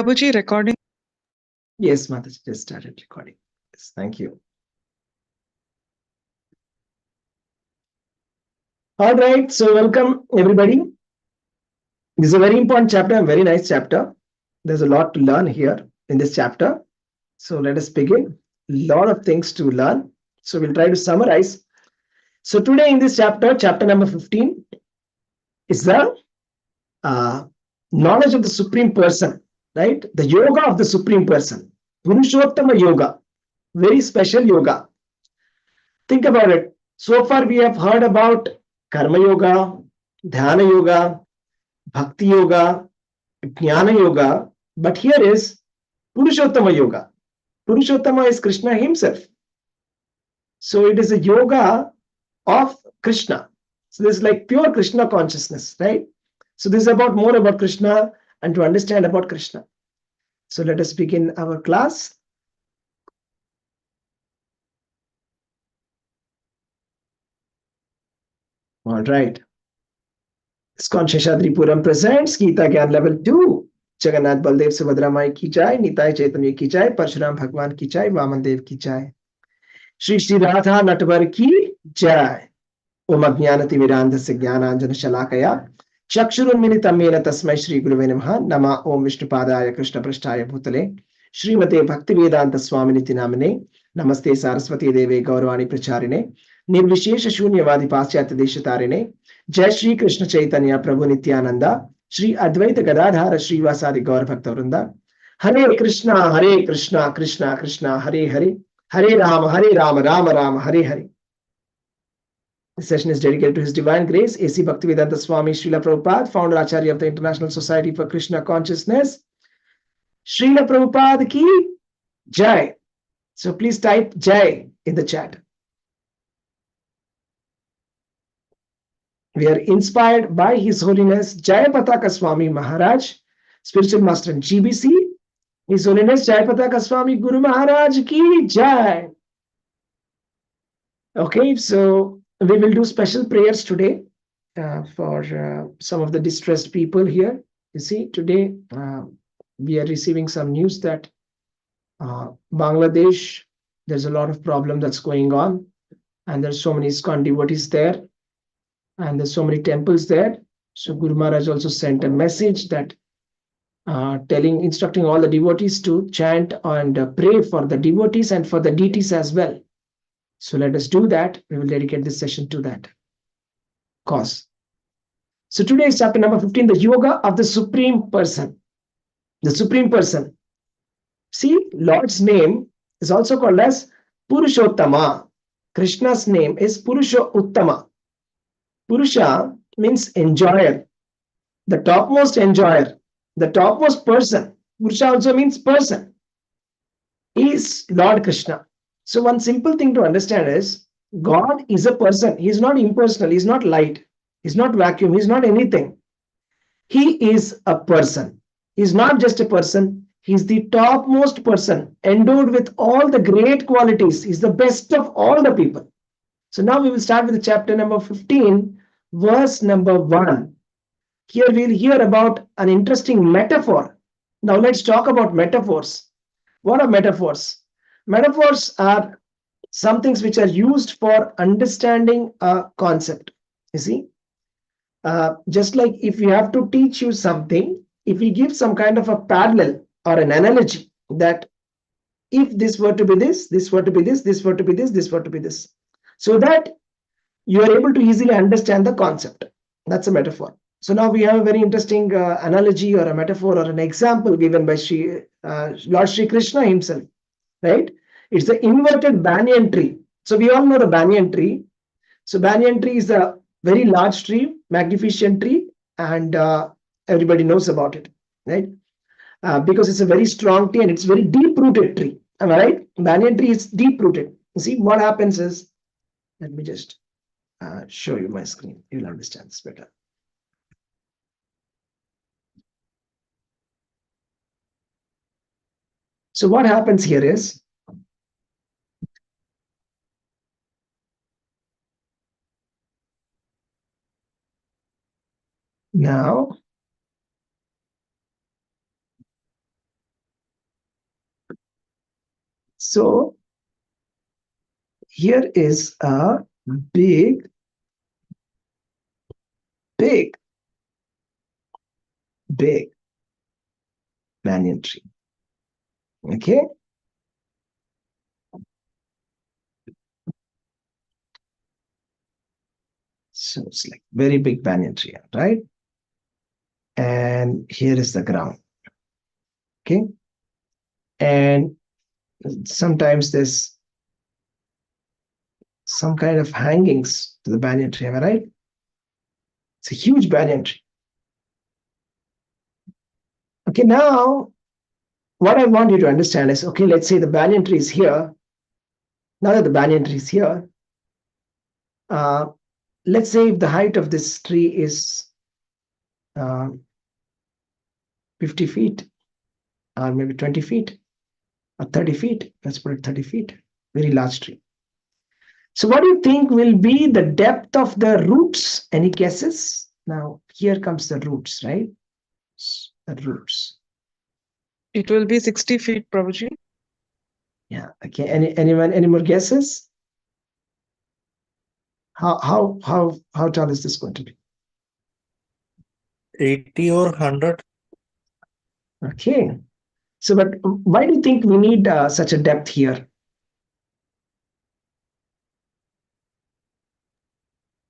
Prabhuji, recording. Yes, Mataji just started recording. Yes, thank you. All right, so welcome everybody. This is a very important chapter, a very nice chapter. There's a lot to learn here in this chapter. So let us begin. A lot of things to learn. So we'll try to summarize. So today in this chapter, chapter number 15, is the uh, knowledge of the Supreme Person, right? The yoga of the Supreme Person. Purushottama Yoga. Very special yoga. Think about it. So far, we have heard about Karma Yoga, Dhyana Yoga, Bhakti Yoga, Jnana Yoga, but here is Purushottama Yoga. Purushottama is Krishna himself. So it is a yoga of Krishna. So this is like pure Krishna consciousness, right? So this is about more about Krishna and to understand about Krishna. So let us begin our class. All right. ISKCON Sheshadripuram presents Gita Gyan Level 2. Jagannath Baldev Subhadra Mai ki jai, Nitai Chaitanya ki jai, Parshuram Bhagwan ki jai, Vaman Dev ki jai. Shri Shri Radha Natvar ki jai. Om Ajnanatimirandhasya Jnananjana Shalakaya Chakshurunmilitam Yena Tasmai Shri Guruve Namaha Nama Om Vishnupadaya Krishna Prasthaya Bhutale Srimate Bhaktivedanta Swaminiti Namane Namaste Saraswati Deve Gauravani Pracharine Nirvishesha Shunyavadi Paschatya Deshatarine Jai Shri Krishna Chaitanya Prabhu Nityananda Shri Advaita Gadadhara Shri Vasadi Gaur Bhakta Vrinda Hare Krishna, Krishna Krishna, Hare Hare Hare Rama, Rama Rama, Hare Hare. This session is dedicated to His Divine Grace, A.C. Bhaktivedanta Swami Srila Prabhupada, founder Acharya of the International Society for Krishna Consciousness. Srila Prabhupada ki Jai. So please type Jai in the chat. We are inspired by His Holiness Jayapataka Swami Maharaj, Spiritual Master in GBC. His Holiness Jayapataka Swami Guru Maharaj ki Jai. Okay, so we will do special prayers today for some of the distressed people here. You see, today we are receiving some news that Bangladesh, there's a lot of problem that's going on, and there's so many ISKCON devotees there, and there's so many temples there. So Guru Maharaj also sent a message that instructing all the devotees to chant and pray for the devotees and for the deities as well. So let us do that. We will dedicate this session to that cause. So today is chapter number 15, the yoga of the Supreme Person. The Supreme Person. See, Lord's name is also called as Purushottama. Krishna's name is Purusha Uttama. Purusha means enjoyer, the topmost enjoyer, the topmost person. Purusha also means person. He is Lord Krishna. So one simple thing to understand is God is a person. He is not impersonal. He is not light. He is not vacuum. He is not anything. He is a person. He is not just a person. He is the topmost person, endowed with all the great qualities. He is the best of all the people. So now we will start with chapter number 15, verse number 1. Here we'll hear about an interesting metaphor. Now let's talk about metaphors. What are metaphors? Metaphors are some things which are used for understanding a concept. You see, just like if we have to teach you something, if we give some kind of a parallel or an analogy that if this were to be this, this were to be this, this were to be this, this were to be this, so that you are able to easily understand the concept. That's a metaphor. So now we have a very interesting analogy or a metaphor or an example given by Lord Sri Krishna himself, right? It's the inverted banyan tree. So we all know the banyan tree. So banyan tree is a very large tree, magnificent tree, and everybody knows about it, right? Because it's a very strong tree and it's very deep-rooted tree. Am I right? Banyan tree is deep-rooted. You see, what happens is, let me just show you my screen. You'll understand this better. So what happens here is, now So here is a big, big, big banyan tree. Okay. So it's like very big banyan tree, right? And here is the ground. Okay. And sometimes there's some kind of hangings to the banyan tree, am I right? It's a huge banyan tree. Okay, now what I want you to understand is, okay, let's say the banyan tree is here. Now that the banyan tree is here, uh, let's say if the height of this tree is uh, 50 feet or maybe 20 feet or 30 feet, let's put it 30 feet, very large tree. So what do you think will be the depth of the roots? Any guesses? Now here comes the roots, right? The roots. It will be 60 feet, Prabhuji. Yeah. Okay. Anyone? Any more guesses? How tall is this going to be? 80 or 100. Okay. So, but why do you think we need such a depth here?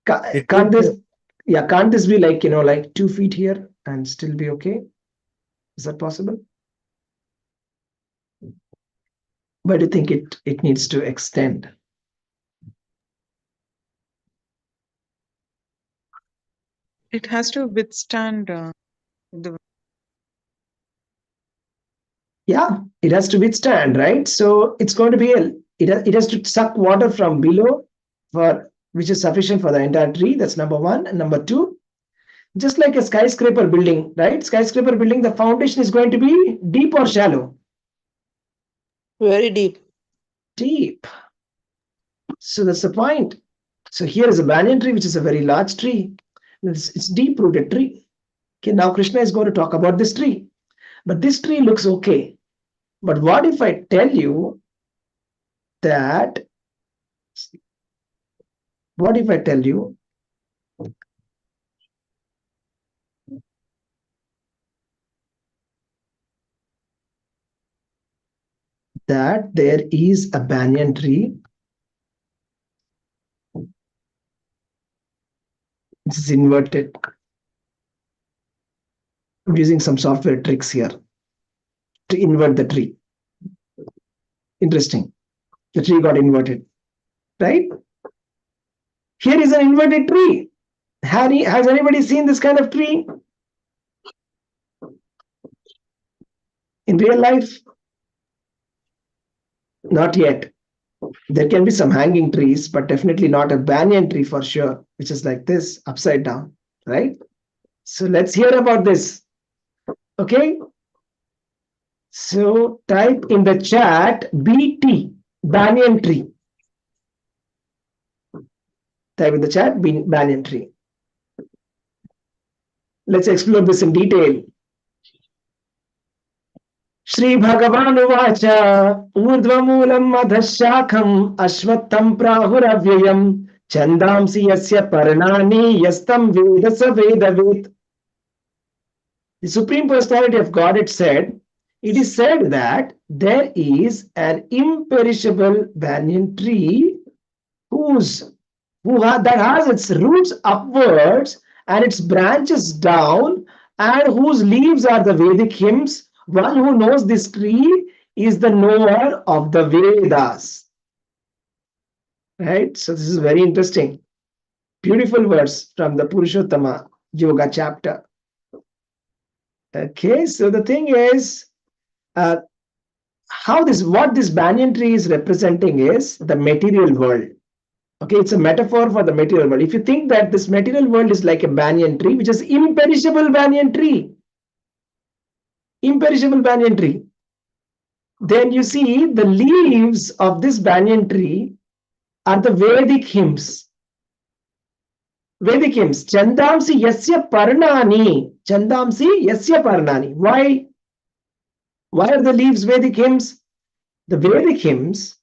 Can't this? Yeah, can't this be like like 2 feet here and still be okay? Is that possible? Why do you think it needs to extend? It has to withstand the. Yeah, it has to withstand, right? So it's going to be it has to suck water from below for which is sufficient for the entire tree. That's number one. And number two, just like a skyscraper building, right? Skyscraper building, the foundation is going to be deep or shallow? Very deep. Deep. So that's the point. So here is a banyan tree, which is a very large tree. It's deep rooted tree. Okay, now Krishna is going to talk about this tree. But this tree looks okay. But what if I tell you that, what if I tell you that there is a banyan tree which is inverted? I'm using some software tricks here to invert the tree. Interesting. The tree got inverted, right? Here is an inverted tree. Has anybody seen this kind of tree in real life? Not yet. There can be some hanging trees, but definitely not a banyan tree for sure, which is like this, upside down, right? So let's hear about this. Okay. So type in the chat BT, banyan tree. Type in the chat banyan tree. Let's explore this in detail. Shri Bhagavan Uvacha Urdhvamulam Adhashakam Ashwattham Prahuravyayam Chandamsi Yasya Parnani Yastam Vedasa Vedavet. The Supreme Personality of Godhead said, it is said that there is an imperishable banyan tree that has its roots upwards and its branches down, and whose leaves are the Vedic hymns. One who knows this tree is the knower of the Vedas. Right? So this is very interesting. Beautiful verse from the Purushottama Yoga chapter. Okay, so the thing is, what this banyan tree is representing is the material world. Okay, it's a metaphor for the material world. If you think that this material world is like a banyan tree, which is imperishable banyan tree, then you see the leaves of this banyan tree are the Vedic hymns. Vedic hymns. Chandamsi yasya parnani. Chandamsi yasya parnani. Why are the leaves Vedic hymns? The Vedic hymns,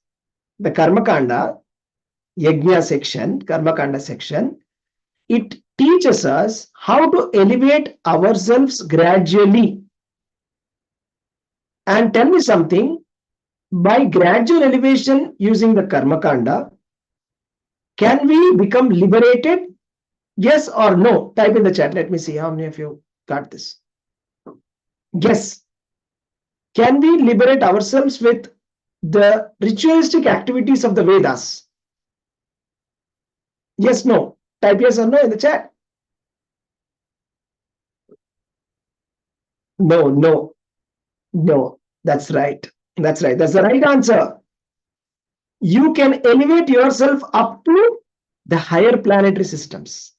the Karmakanda, Yajna section, Karmakanda section, it teaches us how to elevate ourselves gradually. And tell me something, by gradual elevation using the Karmakanda, can we become liberated? Yes or no? Type in the chat. Let me see how many of you got this. Yes. Can we liberate ourselves with the ritualistic activities of the Vedas? Yes, no. Type yes or no in the chat. No, no, no. That's right. That's right. That's the right answer. You can elevate yourself up to the higher planetary systems.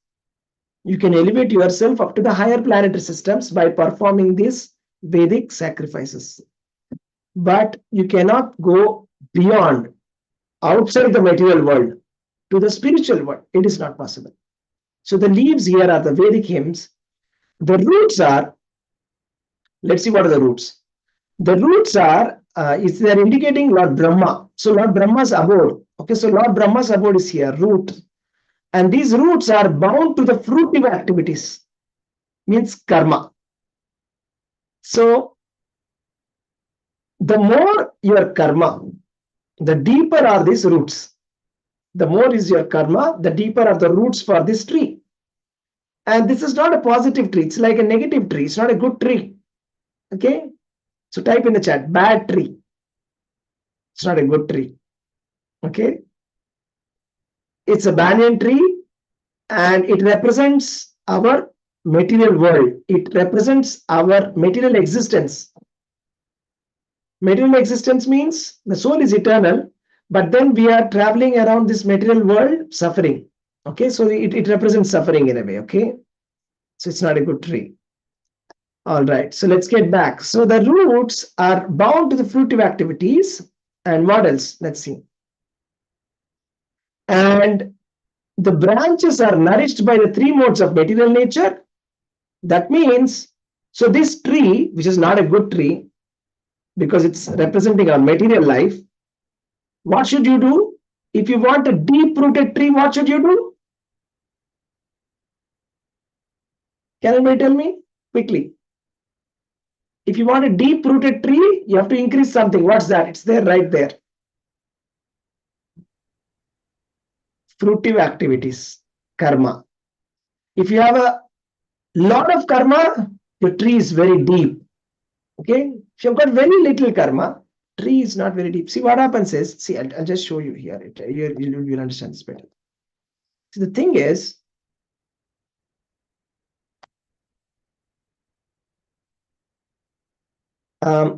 You can elevate yourself up to the higher planetary systems by performing these Vedic sacrifices. But you cannot go beyond, outside the material world, to the spiritual world. It is not possible. So the leaves here are the Vedic hymns. The roots are, let's see what are the roots. The roots are, they are indicating Lord Brahma. So Lord Brahma's abode. Okay, so Lord Brahma's abode is here, root. And these roots are bound to the fruitive activities, means karma. So the more your karma, the deeper are these roots. The more is your karma, the deeper are the roots for this tree. And this is not a positive tree. It's like a negative tree. It's not a good tree. Okay. So type in the chat, bad tree. It's not a good tree. Okay. It's a banyan tree and it represents our material world. It represents our material existence. Material existence means the soul is eternal, but then we are traveling around this material world suffering. Okay. So it represents suffering in a way. Okay. So it's not a good tree. All right, so let's get back. So the roots are bound to the fruitive activities. And what else? Let's see. And the branches are nourished by the three modes of material nature. That means, so this tree, which is not a good tree, because it's representing our material life, what should you do? If you want a deep-rooted tree, what should you do? Can anybody tell me quickly? If you want a deep-rooted tree, you have to increase something. What's that? It's there, right there. Fruitive activities, karma. If you have a lot of karma, your tree is very deep. Okay. If you've got very little karma, tree is not very deep. See what happens is, see, I'll just show you here. You'll understand this better. So the thing is,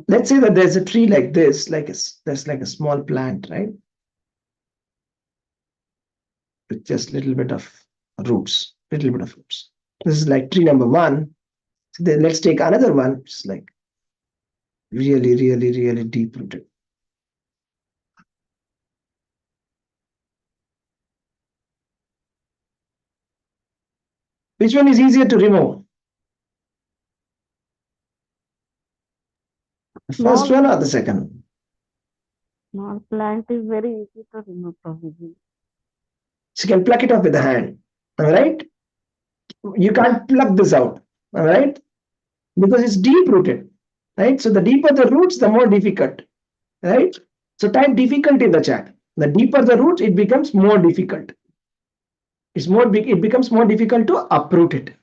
let's say that there's a tree like this, there's like a small plant, right? With just little bit of roots, little bit of roots. This is like tree number one. So then let's take another one, which is like really, really, really deep rooted. Which one is easier to remove? The first one or the second? Small plant is very easy to remove probably. So you can pluck it off with the hand. All right. You can't pluck this out. All right. Because it's deep rooted. Right. So the deeper the roots, the more difficult. Right. So type difficult in the chat. The deeper the roots, it becomes more difficult. It becomes more difficult to uproot it.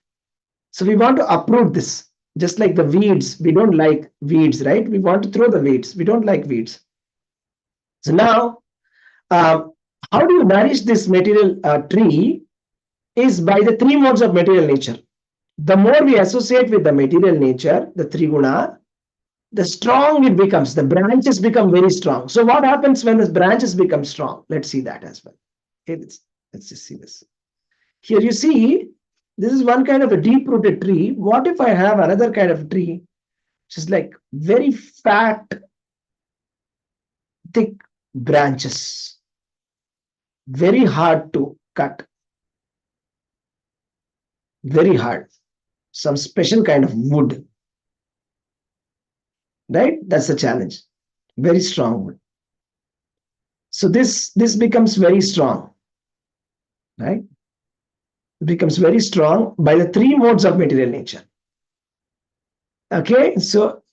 So we want to uproot this. Just like the weeds, we don't like weeds, right? We want to throw the weeds. We don't like weeds. So now, how do you nourish this material tree? Is by the three modes of material nature. The more we associate with the material nature, the triguna, the strong it becomes. The branches become very strong. So what happens when the branches become strong? Let's see that as well. Okay, let's just see this. Here you see, this is one kind of a deep-rooted tree. What if I have another kind of tree, which is like very fat, thick branches, very hard to cut, very hard, some special kind of wood, right? That's the challenge. Very strong wood. So this becomes very strong, right? It becomes very strong by the three modes of material nature. Okay, so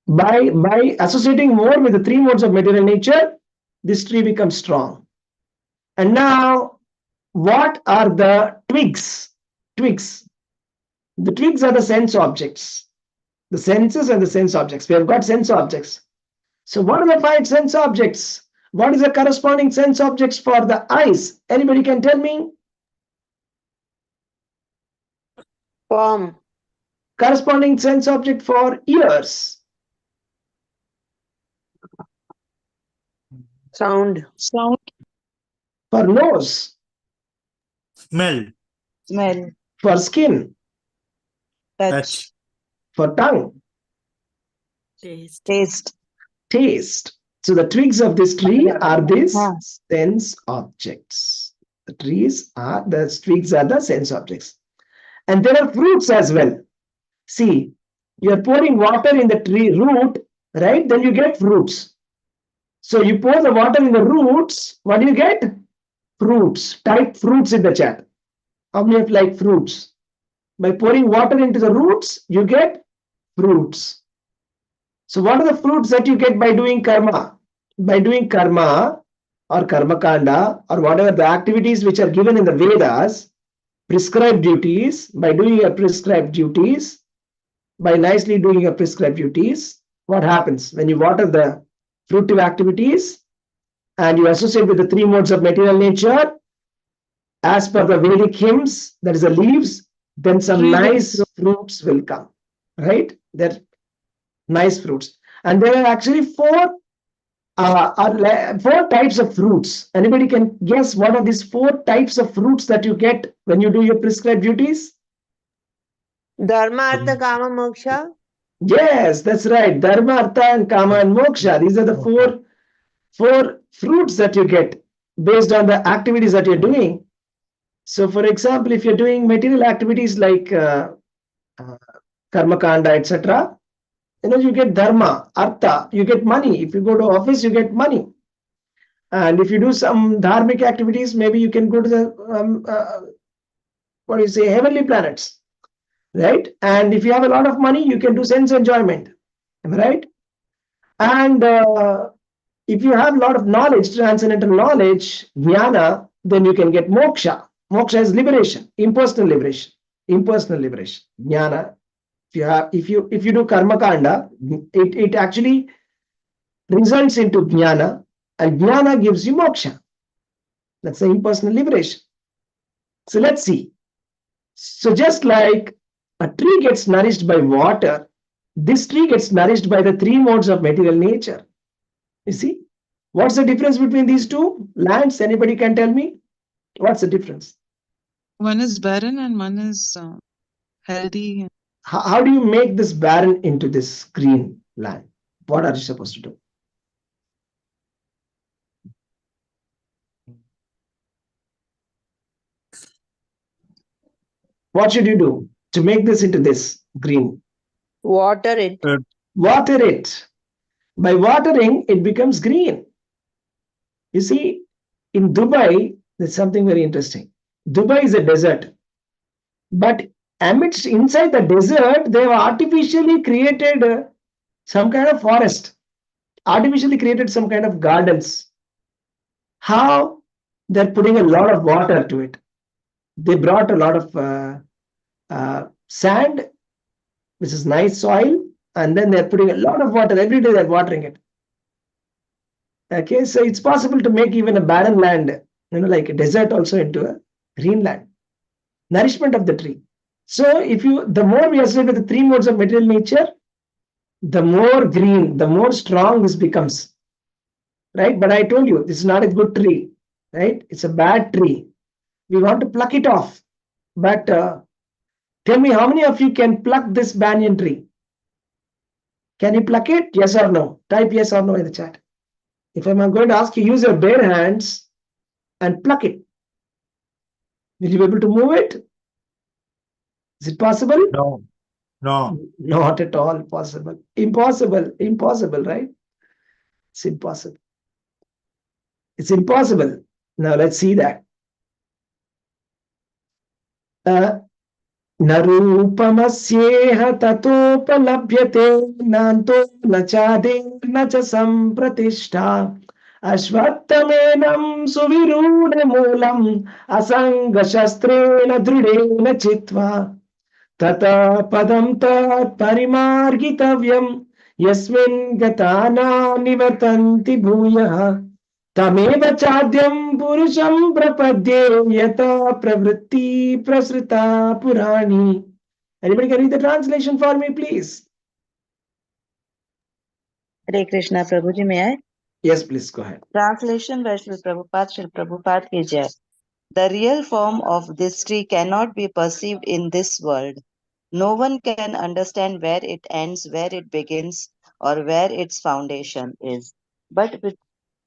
by associating more with the three modes of material nature, this tree becomes strong. And now, what are the twigs? Twigs. The twigs are the sense objects. The senses and the sense objects. We have got sense objects. So what are the five sense objects? What is the corresponding sense objects for the eyes? Anybody can tell me? Form. Corresponding sense object for ears. Sound. Sound, For nose. Smell. Smell. For skin. Touch. For tongue. Taste. Taste. So the twigs of this tree are these Ah. sense objects. The twigs are the sense objects. And there are fruits as well. See, you are pouring water in the tree root, right? Then you get fruits. So you pour the water in the roots, what do you get? Fruits. Type fruits in the chat. How many of like fruits? By pouring water into the roots, you get fruits. So what are the fruits that you get by doing karma? By doing karma or karma kanda or whatever the activities which are given in the Vedas, prescribed duties, by doing your prescribed duties, by nicely doing your prescribed duties, what happens when you water the fruitive activities and you associate with the three modes of material nature, as per the Vedic hymns, that is the leaves, then some Tree will nice fruits will come, right? They're nice fruits. And there are actually four types of fruits. Anybody can guess what are these four types of fruits that you get when you do your prescribed duties? Dharma, Artha, Kama, Moksha. Yes, that's right. Dharma, Artha, and Kama and Moksha. These are the four fruits that you get based on the activities that you're doing. So, for example, if you're doing material activities like karma kanda, etc., you get dharma, artha, you get money. If you go to office, you get money. And if you do some dharmic activities, maybe you can go to the heavenly planets, right? And if you have a lot of money, you can do sense enjoyment, right? And if you have a lot of knowledge, transcendental knowledge, jnana, then you can get moksha. Moksha is liberation, impersonal liberation, jnana. If you do karma kanda, it actually results into jnana, and jnana gives you moksha. That's the impersonal liberation. So let's see. So just like a tree gets nourished by water, this tree gets nourished by the three modes of material nature. You see, what's the difference between these two lands? Anybody can tell me? What's the difference? one is barren and one is healthy. How do you make this barren into this green land? What are you supposed to do? What should you do to make this into this green? Water it. Water it. By watering, it becomes green. You see, in Dubai, there's something very interesting. Dubai is a desert, but inside the desert, they have artificially created some kind of forest, artificially created some kind of gardens. How? They're putting a lot of water to it. They brought a lot of sand, which is nice soil, and then they're putting a lot of water. Every day they're watering it. Okay, so it's possible to make even a barren land, like a desert also into a green land. Nourishment of the tree. So the more we associate with the three modes of material nature, the more green, the more strong this becomes. Right? But I told you, this is not a good tree. Right? It's a bad tree. We want to pluck it off. But tell me, how many of you can pluck this banyan tree? Can you pluck it? Yes or no? Type yes or no in the chat. If I'm going to ask you, use your bare hands and pluck it. Will you be able to move it? Is it possible? No. No. Not at all possible. Impossible, right? It's impossible. It's impossible. Now let's see that. न रूपमस्येह ततोपलभ्यते नान्तो न चादिर्न च सम्प्रतिष्ठा अश्वत्थमेनं सुविरूढमूलम् असङ्गशस्त्रेण दृढेन चित्वा ततः पदं तत्परिमार्गितव्यं यस्मिन् गता न निवर्तन्ति भूयः तमेव चाद्यं पुरुषं प्रपद्ये यथा प्रवृत्ति प्रसृता पुराणी. Anybody can read the translation for me, please? Hare Krishna, Prabhuji, may I? Yes, please go ahead. Translation by Srila Prabhupada ki Jai. The real form of this tree cannot be perceived in this world. No one can understand where it ends, where it begins, or where its foundation is. But with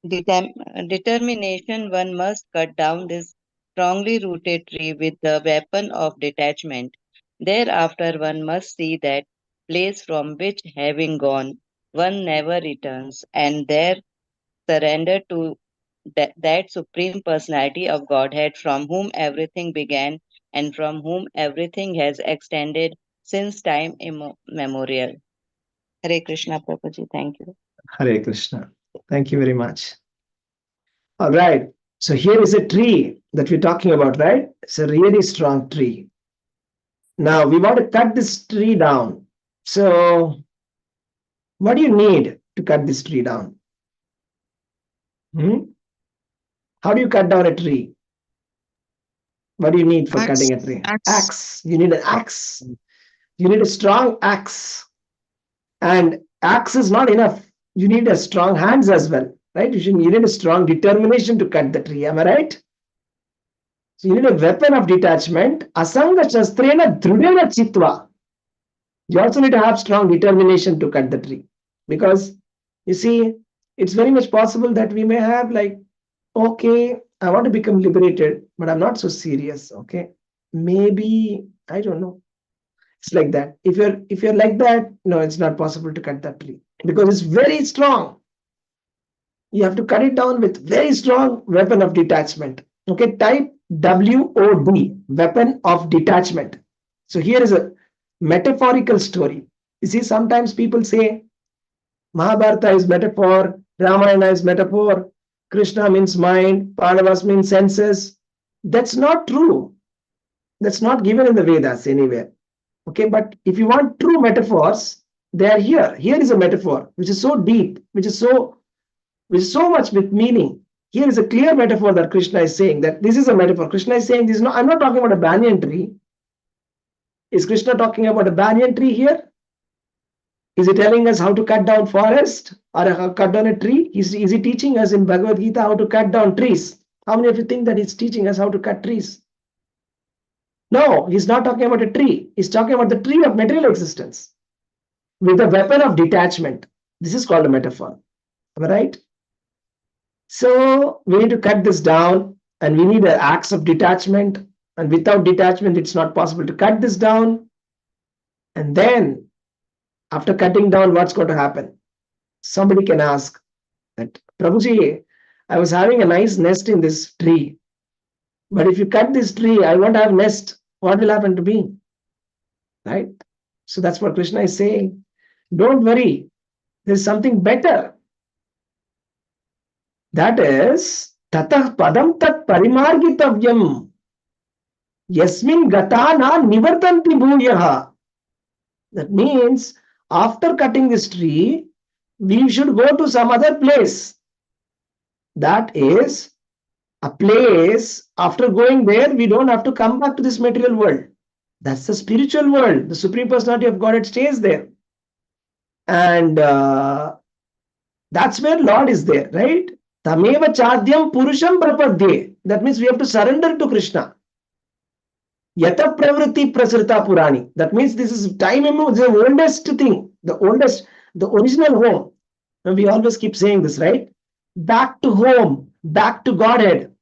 determination, one must cut down this strongly rooted tree with the weapon of detachment. Thereafter, one must see that place from which, having gone, one never returns, and there surrender to that Supreme Personality of Godhead from whom everything began and from whom everything has extended since time immemorial. Hare Krishna, Prabhuji. Thank you. Hare Krishna. Thank you very much. All right. So here is a tree that we're talking about, right? It's a really strong tree. Now we want to cut this tree down. So what do you need to cut this tree down? How do you cut down a tree? What do you need for Axe. cutting a tree? Axe. Axe. You need an axe. You need a strong axe. And axe is not enough. You need a strong hands as well, right? You need a strong determination to cut the tree. Am I right? So you need a weapon of detachment. Asanga shastrena dhrudena chitva. You also need to have strong determination to cut the tree. Because you see, it's very much possible that we may have like, okay, I want to become liberated, but I'm not so serious. Okay. Maybe, I don't know. It's like that. If you're like that, no, it's not possible to cut that tree because it's very strong. You have to cut it down with very strong weapon of detachment. Okay, type WOD, weapon of detachment. So here is a metaphorical story. You see, sometimes people say Mahabharata is metaphor, Ramayana is metaphor, Krishna means mind, Pandavas means senses. That's not true. That's not given in the Vedas anywhere. Okay, but if you want true metaphors, they are here. Here is a metaphor which is so deep, which is so much with meaning. Here is a clear metaphor that Krishna is saying that this is a metaphor. Krishna is saying this is not, I'm not talking about a banyan tree. Is Krishna talking about a banyan tree here? Is he telling us how to cut down forest or how to cut down a tree? Is he teaching us in Bhagavad Gita how to cut down trees? How many of you think that he's teaching us how to cut trees? No, he's not talking about a tree. He's talking about the tree of material existence with the weapon of detachment. This is called a metaphor. Am I right? So we need to cut this down and we need an axe of detachment. And without detachment, it's not possible to cut this down. And then after cutting down, what's going to happen? Somebody can ask that, Prabhuji, I was having a nice nest in this tree. But if you cut this tree, I won't have nest. What will happen to me? Right? So that's what Krishna is saying. Don't worry. There's something better. That is, tatah padam tat parimargitavyam. Yasmin gatana nivartanti bhuyaha. That means, after cutting this tree, we should go to some other place. That is a place, after going there, we don't have to come back to this material world. That's the spiritual world. The Supreme Personality of Godhead stays there. And that's where Lord is there, right? Tameva chadyam purusham prapadye. That means we have to surrender to Krishna. Yata pravritti prasrita purani. That means this is time, the oldest thing, the original home. And we always keep saying this, right? Back to home, back to Godhead.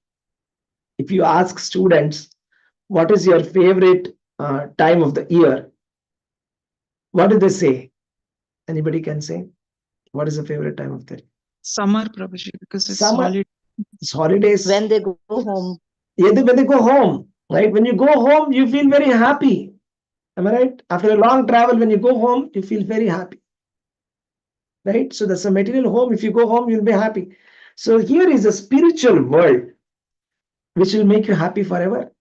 If you ask students, what is your favorite time of the year? What do they say? Anybody can say? What is the favorite time of the year? Summer, Prabhuji, because it's Summer. solid. It's holidays. When they go home. Yeah, when they go home, right? When you go home, you feel very happy. Am I right? After a long travel, when you go home, you feel very happy. Right? So that's a material home. If you go home, you'll be happy. So here is a spiritual world which will make you happy forever.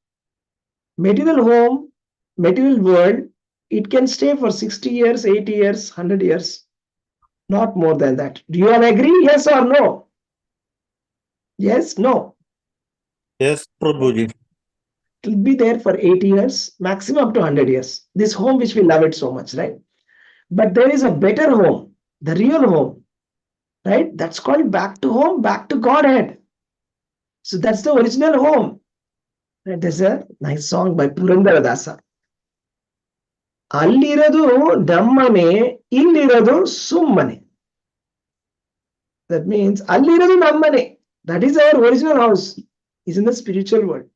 Material home, material world, it can stay for 60 years, 80 years, 100 years, not more than that. Do you all agree? Yes or no? Yes, no. Yes, Prabhuji. It will be there for 80 years, maximum up to 100 years. This home which we love it so much, right? But there is a better home, the real home, right? That's called back to home, back to Godhead. So that's the original home. Right? There's a nice song by Purandara Dasa. ಅಲ್ಲಿರೋದು ನಮ್ಮನೆ ಇಲ್ಲಿರೋದು ಸುಮ್ಮನೆ. That means ಅಲ್ಲಿರೋದು ನಮ್ಮನೆ. That is our original house. Is in the spiritual world.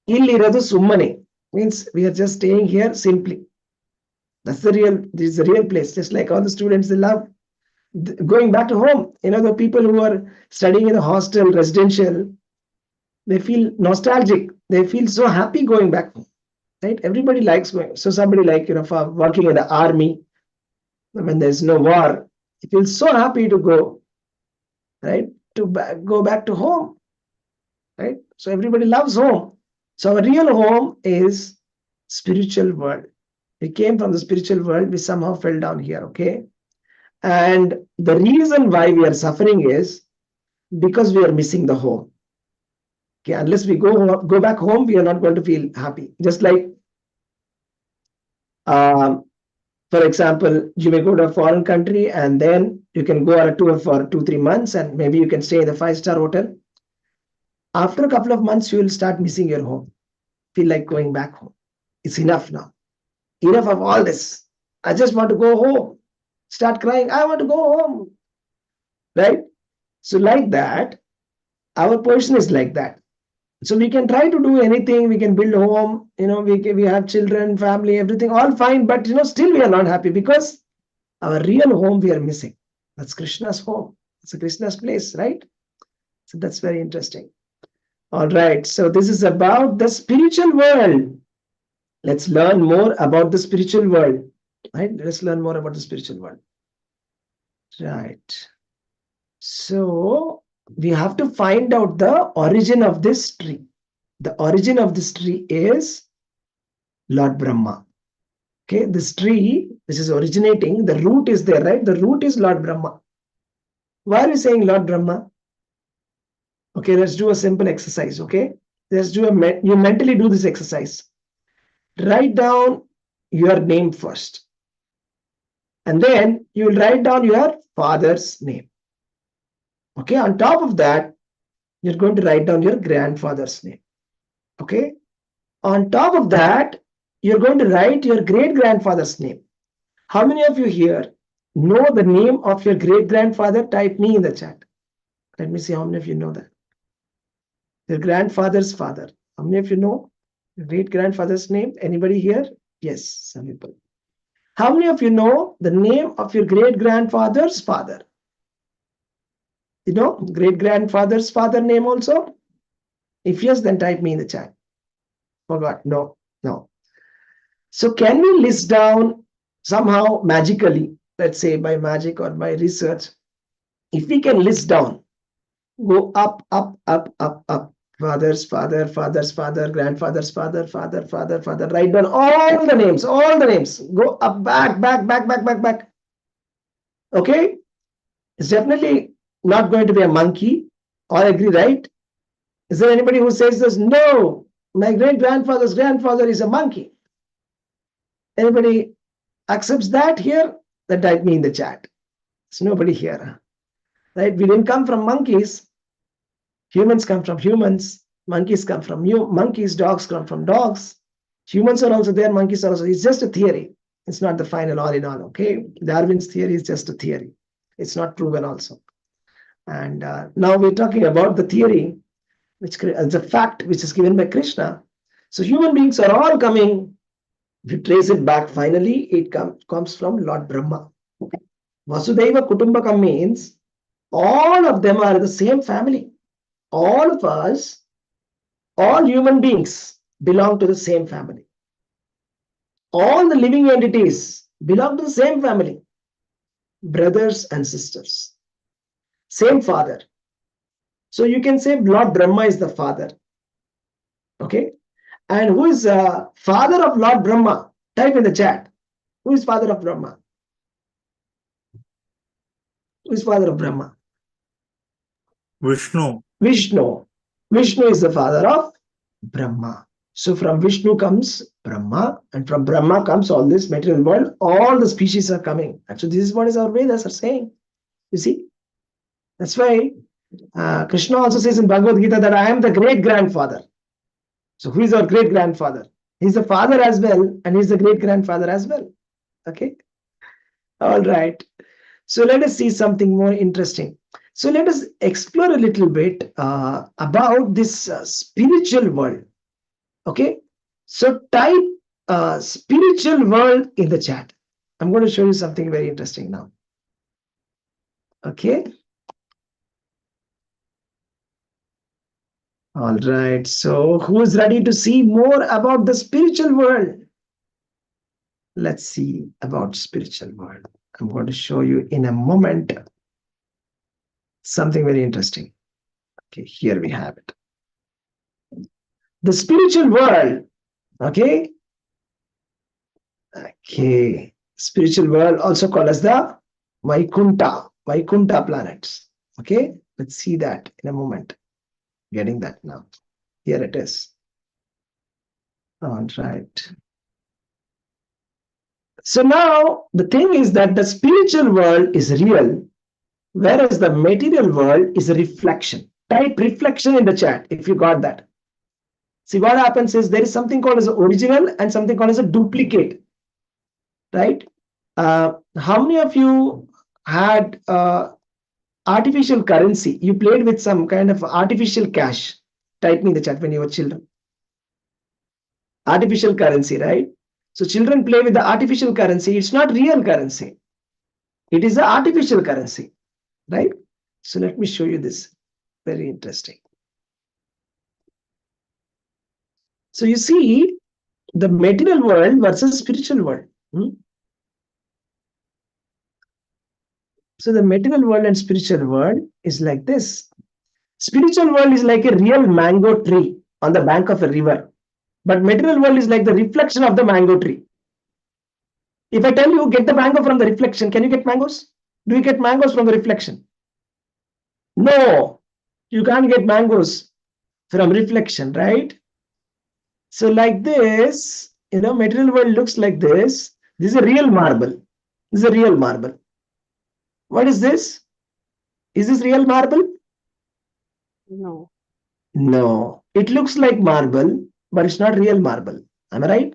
ಇಲ್ಲಿರೋದು ಸುಮ್ಮನೆ means we are just staying here simply. This is the real place. Just like all the students, they love going back to home. You know, the people who are studying in a hostel, residential, they feel nostalgic. They feel so happy going back home. Right? Everybody likes going. So somebody like, you know, for working in the army, when there's no war, he feels so happy to go, right? To go back to home, right? So everybody loves home. So our real home is spiritual world. We came from the spiritual world. We somehow fell down here, okay? And the reason why we are suffering is because we are missing the home. Okay, unless we go back home, we are not going to feel happy. Just like, for example, you may go to a foreign country and then you can go on a tour for 2-3 months and maybe you can stay in a 5-star hotel. After a couple of months, you will start missing your home. Feel like going back home. It's enough now. Enough of all this. I just want to go home. Start crying. I want to go home. Right? So like that, our position is like that. So we can try to do anything. We can build a home. You know, we have children, family, everything, all fine. But, you know, still we are not happy because our real home we are missing. That's Krishna's home. It's a Krishna's place, right? So that's very interesting. All right. So this is about the spiritual world. Let's learn more about the spiritual world. Right? Let's learn more about the spiritual world. Right. So we have to find out the origin of this tree. The origin of this tree is Lord Brahma. Okay, this tree, which is originating, the root is there, right? The root is Lord Brahma. Why are we saying Lord Brahma? Okay, let's do a simple exercise, okay? Let's do you mentally do this exercise. Write down your name first. And then you will write down your father's name. Okay, on top of that, you're going to write down your grandfather's name. Okay, on top of that, you're going to write your great-grandfather's name. How many of you here know the name of your great-grandfather? Type me in the chat. Let me see how many of you know that. Your grandfather's father. How many of you know your great-grandfather's name? Anybody here? Yes, some people. How many of you know the name of your great-grandfather's father? You know, great-grandfather's father name also? If yes, then type me in the chat. Forgot. No. So can we list down somehow magically, let's say by magic or by research, if we can list down, go up, father's father, father's father, grandfather's father, father, write down all the names, go up, back. Okay? It's definitely not going to be a monkey. All agree, right? Is there anybody who says this? No, my great-grandfather's grandfather is a monkey. Anybody accepts that here? Then type me in the chat. There's nobody here. Right? We didn't come from monkeys. Humans come from humans. Monkeys come from monkeys. Dogs come from dogs. Humans are also there. Monkeys are also. It's just a theory. It's not the final all in all. Okay? Darwin's theory is just a theory. It's not proven also. And now we're talking about the theory, which is a fact which is given by Krishna. So human beings are all coming. If you trace it back, finally, it comes from Lord Brahma. Vasudhaiva Kutumbakam means all of them are the same family. all of us, all human beings belong to the same family. All the living entities belong to the same family, brothers and sisters, same father. So you can say Lord Brahma is the father. Okay. And who is father of Lord Brahma? Type in the chat. Who is father of Brahma? Who is father of Brahma? Vishnu. Vishnu. Vishnu is the father of Brahma. So from Vishnu comes Brahma, and from Brahma comes all this material world. All the species are coming. Actually, this is what is our Vedas are saying. You see, that's why Krishna also says in Bhagavad Gita that I am the great grandfather. So who is our great grandfather? He's the father as well, and he's the great grandfather as well. Okay. All right. So let us see something more interesting. So let us explore a little bit about this spiritual world. Okay. So type spiritual world in the chat. I'm going to show you something very interesting now. Okay. All right. So who is ready to see more about the spiritual world? Let's see about spiritual world. I'm going to show you in a moment something very interesting. Okay, here we have it. The spiritual world. Okay. Okay. Spiritual world also called as the Vaikuntha planets. Okay. Let's see that in a moment. Getting that now. Here it is. All right. So now the thing is that the spiritual world is real, whereas the material world is a reflection. Type reflection in the chat if you got that. See, what happens is there is something called as original and something called as a duplicate. Right? How many of you had artificial currency? You played with some kind of artificial cash. Type me in the chat when you were children. Artificial currency, right? So children play with the artificial currency. It's not real currency. It is the artificial currency, right? So let me show you this. Very interesting. So you see the material world versus spiritual world. So the material world and spiritual world is like this. Spiritual world is like a real mango tree on the bank of a river. But material world is like the reflection of the mango tree. If I tell you get the mango from the reflection, can you get mangoes? Do you get mangoes from the reflection? No, you can't get mangoes from reflection, right? So like this, material world looks like this. This is a real marble. This is a real marble. What is this? Is this real marble? No. No. It looks like marble, but it's not real marble. Am I right?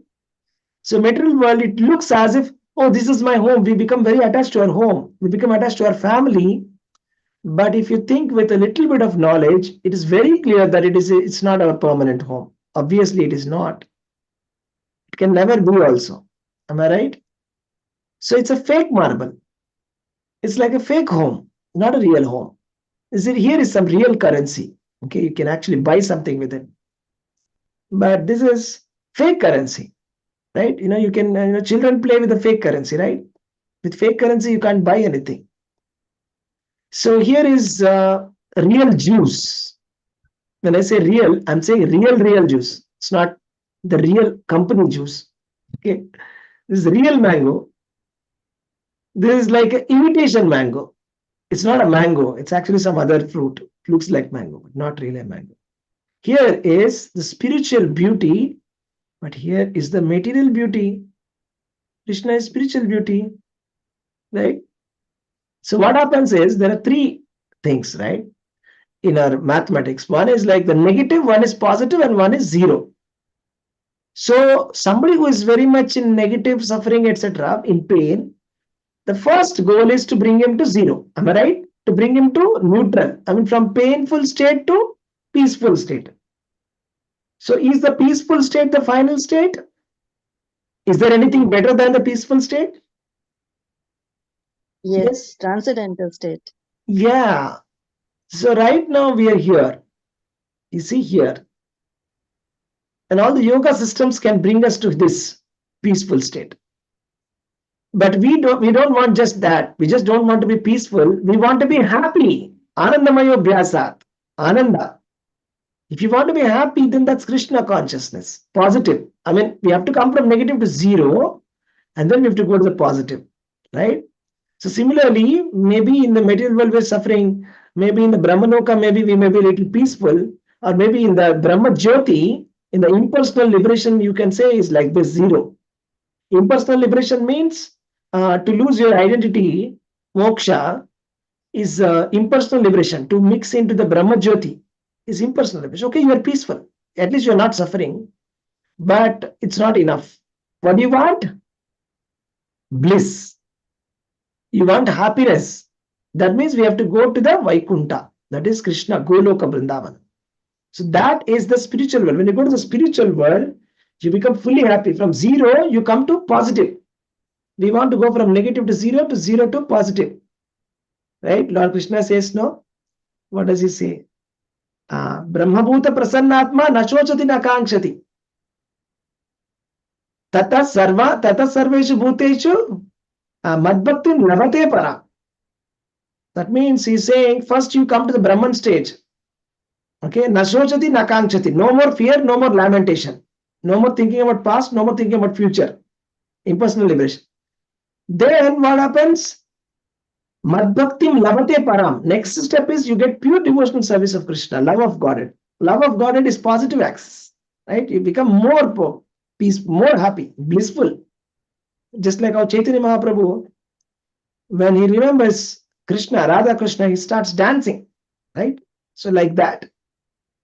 So material world, it looks as if, oh, this is my home. We become very attached to our home. We become attached to our family. But if you think with a little bit of knowledge, it is very clear that it's not our permanent home. Obviously, it is not. It can never be also. Am I right? So it's a fake marble. It's like a fake home, not a real home. Here is some real currency. Okay, you can actually buy something with it. But this is fake currency, right? You can, children play with the fake currency, right? With fake currency, you can't buy anything. So here is real juice. When I say real, I'm saying real juice. It's not the real company juice. Okay, this is real mango. This is like an imitation mango. It's not a mango. It's actually some other fruit. It looks like mango, but not really a mango. Here is the spiritual beauty, but here is the material beauty. Krishna is spiritual beauty, right? So what happens is there are three things, right? In our mathematics, one is like the negative, one is positive, and one is zero. So somebody who is very much in negative, suffering, etc., in pain, the first goal is to bring him to zero. Am I right? To bring him to neutral. I mean, from painful state to peaceful state. So is the peaceful state the final state? Is there anything better than the peaceful state? Yes, transcendental state. Yeah. So right now we are here. You see here. And all the yoga systems can bring us to this peaceful state. But we don't want just that. We just don't want to be peaceful. We want to be happy. Anandamayo Bhyasat. Ananda. If you want to be happy, then that's Krishna consciousness. Positive. I mean, we have to come from negative to zero, and then we have to go to the positive. Right? So similarly, maybe in the material world we're suffering, maybe in the Brahmaloka, maybe we may be a little peaceful, or maybe in the Brahma Jyoti, in the impersonal liberation, you can say is like this zero. Impersonal liberation means to lose your identity, moksha, is impersonal liberation. To mix into the Brahma Jyoti is impersonal liberation. Okay, you are peaceful. At least you are not suffering, but it's not enough. What do you want? Bliss. You want happiness. That means we have to go to the Vaikunta. That is Krishna, Goloka Vrindavan. So that is the spiritual world. When you go to the spiritual world, you become fully happy. From zero, you come to positive. We want to go from negative to zero to positive. Right? Lord Krishna says no. What does he say? Brahmabhuta prasannatma nachochati nakangshati. Tata sarveshu bhuteshu madbhaktin lavate para. That means he's saying first you come to the Brahman stage. Okay, nasochati nakangchati. No more fear, no more lamentation. No more thinking about past, no more thinking about future. Impersonal liberation. Then what happens? Madbhaktim lavate param. Next step is you get pure devotional service of Krishna, love of Godhead. Love of Godhead is positive access. Right? You become more peace, more happy, blissful. Just like our Chaitanya Mahaprabhu, when he remembers Krishna, Radha Krishna, he starts dancing. Right? So like that.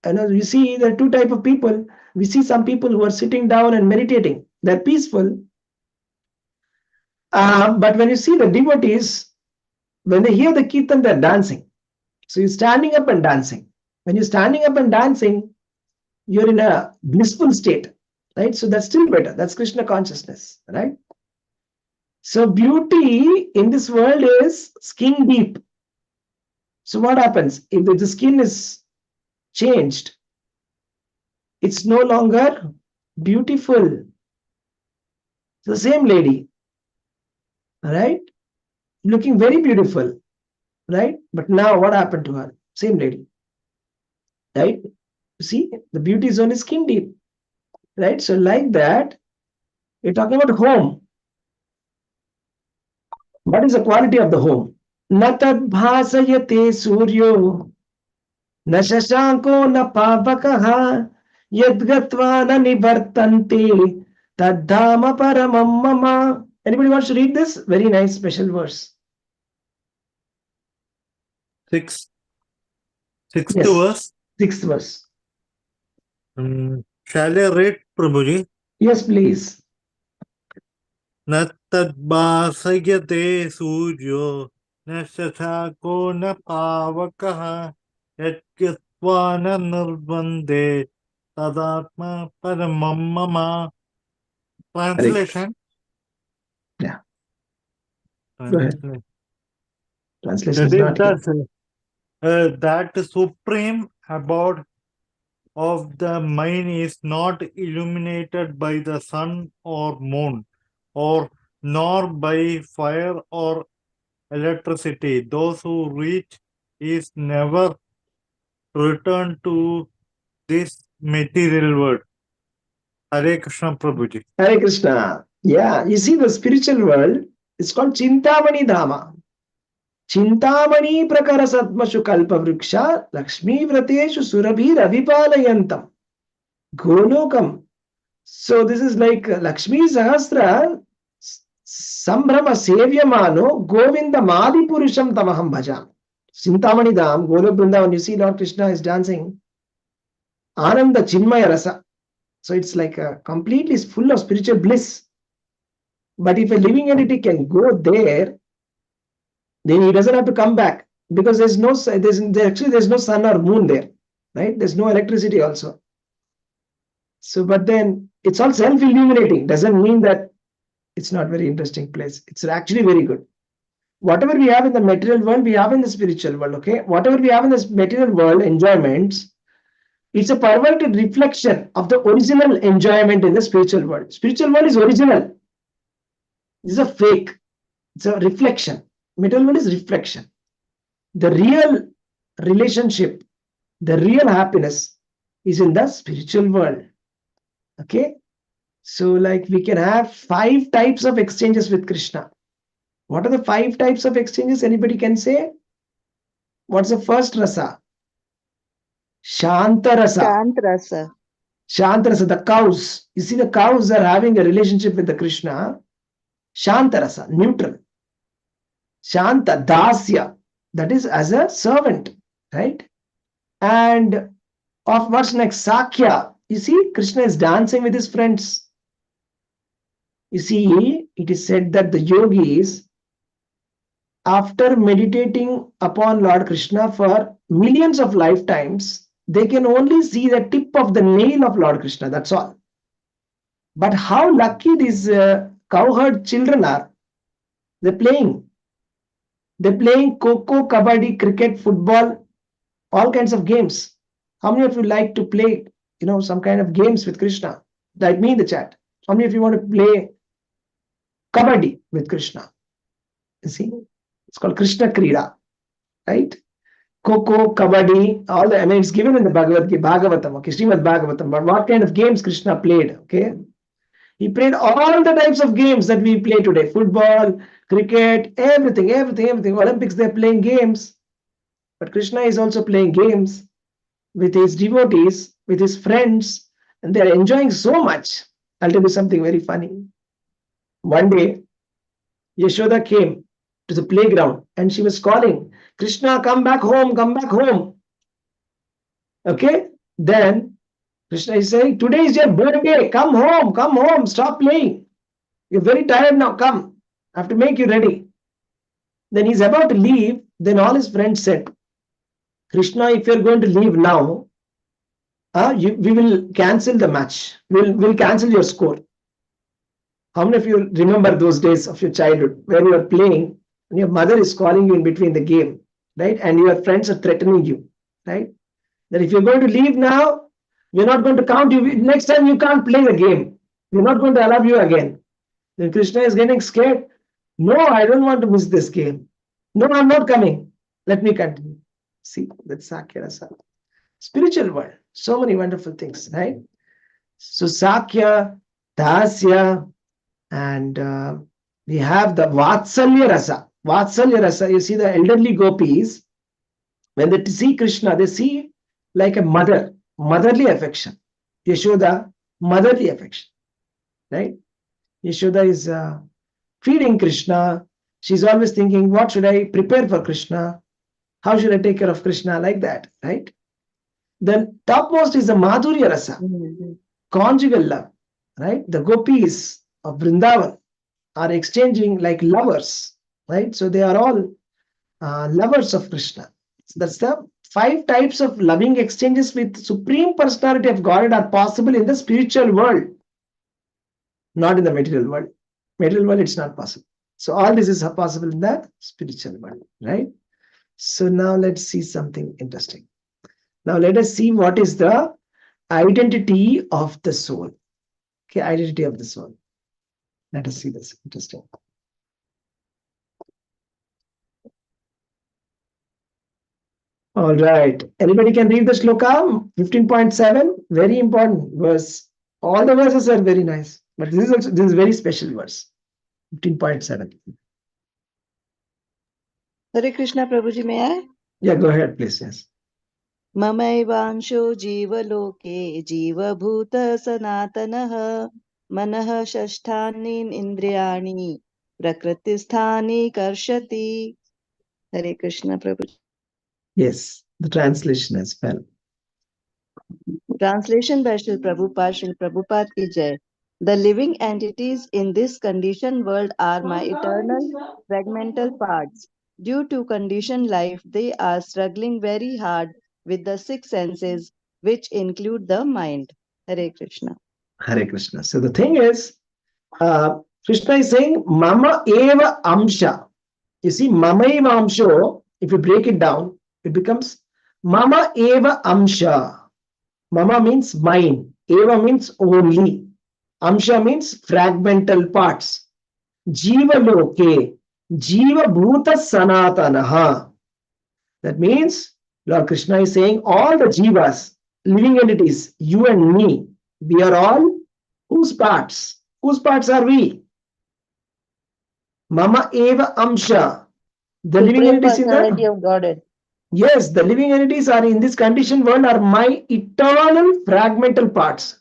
And as you see, there are two types of people. We see some people who are sitting down and meditating. They're peaceful. But when you see the devotees, when they hear the kirtan, they're dancing. So you're standing up and dancing. When you're standing up and dancing, you're in a blissful state. Right? So that's still better. That's Krishna consciousness. Right? So beauty in this world is skin deep. So what happens? If the skin is changed, it's no longer beautiful. The same lady, right? Looking very beautiful, right? But now what happened to her? Same lady, right? You see, the beauty is only skin deep, right? So like that, you're talking about home. What is the quality of the home? Na tad bhasayate suryo, na shashanko na pavakaha, yadgatva na nivartante, taddhama paramam mama. Anybody wants to read this? Very nice special verse. Sixth Yes. verse. Sixth verse. Shall I read, Prabhuji? Yes, please. न तद्भासयते सूर्यो न शशाको न पावकः यद्गत्वा न निर्बन्धे तदात्मा परमं मम. Translation. Yeah. Go ahead. Translation That is not here. is that supreme abode of the mind is not illuminated by the sun or moon, or nor by fire or electricity. Those who reach is never return to this material world. Hare Krishna, Prabhuji. Hare Krishna. Yeah, you see the spiritual world is called Chintamani Dhama. Chintamani prakara satmashu kalpa vriksha Lakshmi vrateshu surabhi ravipalayantam. Golokam. So this is like Lakshmi Sahasra Sambrama Sevyamano Govinda Madi Purusham Tamaham Bhajam. Chintamani Dham, Golok Vrindavan, you see Lord Krishna is dancing. Ananda Chinmaya Rasa. So it's like completely full of spiritual bliss. But if a living entity can go there, then he doesn't have to come back, because there's no sun or moon there, right? There's no electricity also. So, but then it's all self-illuminating. Doesn't mean that it's not very interesting place. It's actually very good. Whatever we have in the material world, we have in the spiritual world. Okay, whatever we have in this material world, enjoyments, It's a perverted reflection of the original enjoyment in the spiritual world. Spiritual world is original. This is a fake. It's a reflection. Material world is reflection. The real relationship, the real happiness is in the spiritual world. Okay. So like we can have 5 types of exchanges with Krishna. What are the 5 types of exchanges? Anybody can say? What's the first rasa? Shanta rasa. Shantrasa. Shanta rasa, the cows. You see, the cows are having a relationship with the Krishna. Shanta rasa, neutral. Shanta, dasya, that is as a servant, right? And of what's next? Sakya. You see, Krishna is dancing with his friends. You see, it is said that the yogis, after meditating upon Lord Krishna for millions of lifetimes, they can only see the tip of the nail of Lord Krishna. That's all. But how lucky these cowherd children are. They're playing. They're playing Coco, Kabaddi, cricket, football, all kinds of games. How many of you like to play, some kind of games with Krishna? Like me in the chat. How many of you want to play Kabaddi with Krishna? You see, it's called Krishna Krida, right? Coco, Kabaddi, all the, it's given in the Bhagavatam, okay, Srimad Bhagavatam. But what kind of games Krishna played, okay? He played all the types of games that we play today. Football, cricket, everything. Olympics, they're playing games. But Krishna is also playing games with his devotees, with his friends, and they're enjoying so much. I'll tell you something very funny. One day, Yashoda came to the playground and she was calling, Krishna, come back home, come back home. Okay? Then Krishna is saying, today is your birthday, come home, stop playing. You're very tired now, come. I have to make you ready. Then he's about to leave. Then all his friends said, Krishna, if you're going to leave now, we will cancel the match. We'll cancel your score. How many of you remember those days of your childhood where you are playing and your mother is calling you in between the game, right? And your friends are threatening you, right? That if you're going to leave now, we're not going to count you. Next time you can't play the game. We're not going to allow you again. Then Krishna is getting scared. No, I don't want to miss this game. No, I'm not coming. Let me continue. See, that's Sakya Rasa. Spiritual world. So many wonderful things, right? So Sakya, Dasya, and we have the Vatsalya Rasa. Vatsalya Rasa, you see the elderly gopis, when they see Krishna, they see like a mother, motherly affection. Yashoda, motherly affection, right? Yashoda is feeding Krishna. She's always thinking, what should I prepare for Krishna? How should I take care of Krishna? Like that, right? Then topmost is the Madhurya Rasa, conjugal love, right? The gopis of Vrindavan are exchanging like lovers, right? So they are all lovers of Krishna. So that's the 5 types of loving exchanges with Supreme Personality of Godhead are possible in the spiritual world, not in the material world. Material world, it's not possible. So all this is possible in the spiritual world, right? So now let's see something interesting. Now let us see what is the identity of the soul. Okay, identity of the soul. Let us see this. Interesting. All right. Anybody can read the shloka 15.7. Very important verse. All the verses are very nice, but this is very special verse. 15.7. Hare Krishna, Prabhuji, may I? Yeah, go ahead, please. Yes. ममैवांशो जीवलोके जीवभूत सनातनः मनः षष्ठानि इन्द्रियाणि प्रकृतिस्थानि कर्षति. Hare Krishna, Prabhuji. Yes, the translation as well. Translation by Srila Prabhupada ki jai. The living entities in this conditioned world are my eternal fragmental parts. Due to conditioned life, they are struggling very hard with the 6 senses, which include the mind. Hare Krishna. Hare Krishna. So the thing is, Krishna is saying, Mama eva amsha. You see, Mama eva amsho, if you break it down, it becomes Mama eva amsha. Mama means mine. Eva means only. Amsha means fragmental parts. Jiva loke. Jiva bhuta sanatanaha. That means Lord Krishna is saying all the jivas, living entities, you and me, we are all whose parts? Whose parts are we? Mama eva amsha. The living Supreme entities in Personality the of Godhead. yes, the living entities are in this conditioned world are my eternal fragmental parts.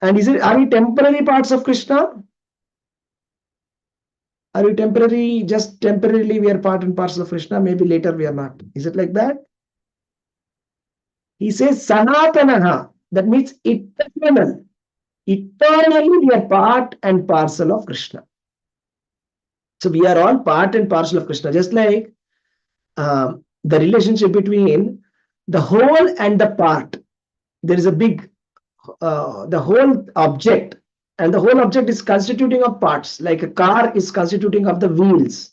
And are we temporary parts of Krishna? Are we temporary, just temporarily we are part and parcel of Krishna? Maybe later we are not. Is it like that? He says Sanatanaha. That means eternal. Eternally we are part and parcel of Krishna. So we are all part and parcel of Krishna. Just like the relationship between the whole and the part. There is a big, the whole object, and the whole object is constituting of parts. Like a car is constituting of the wheels,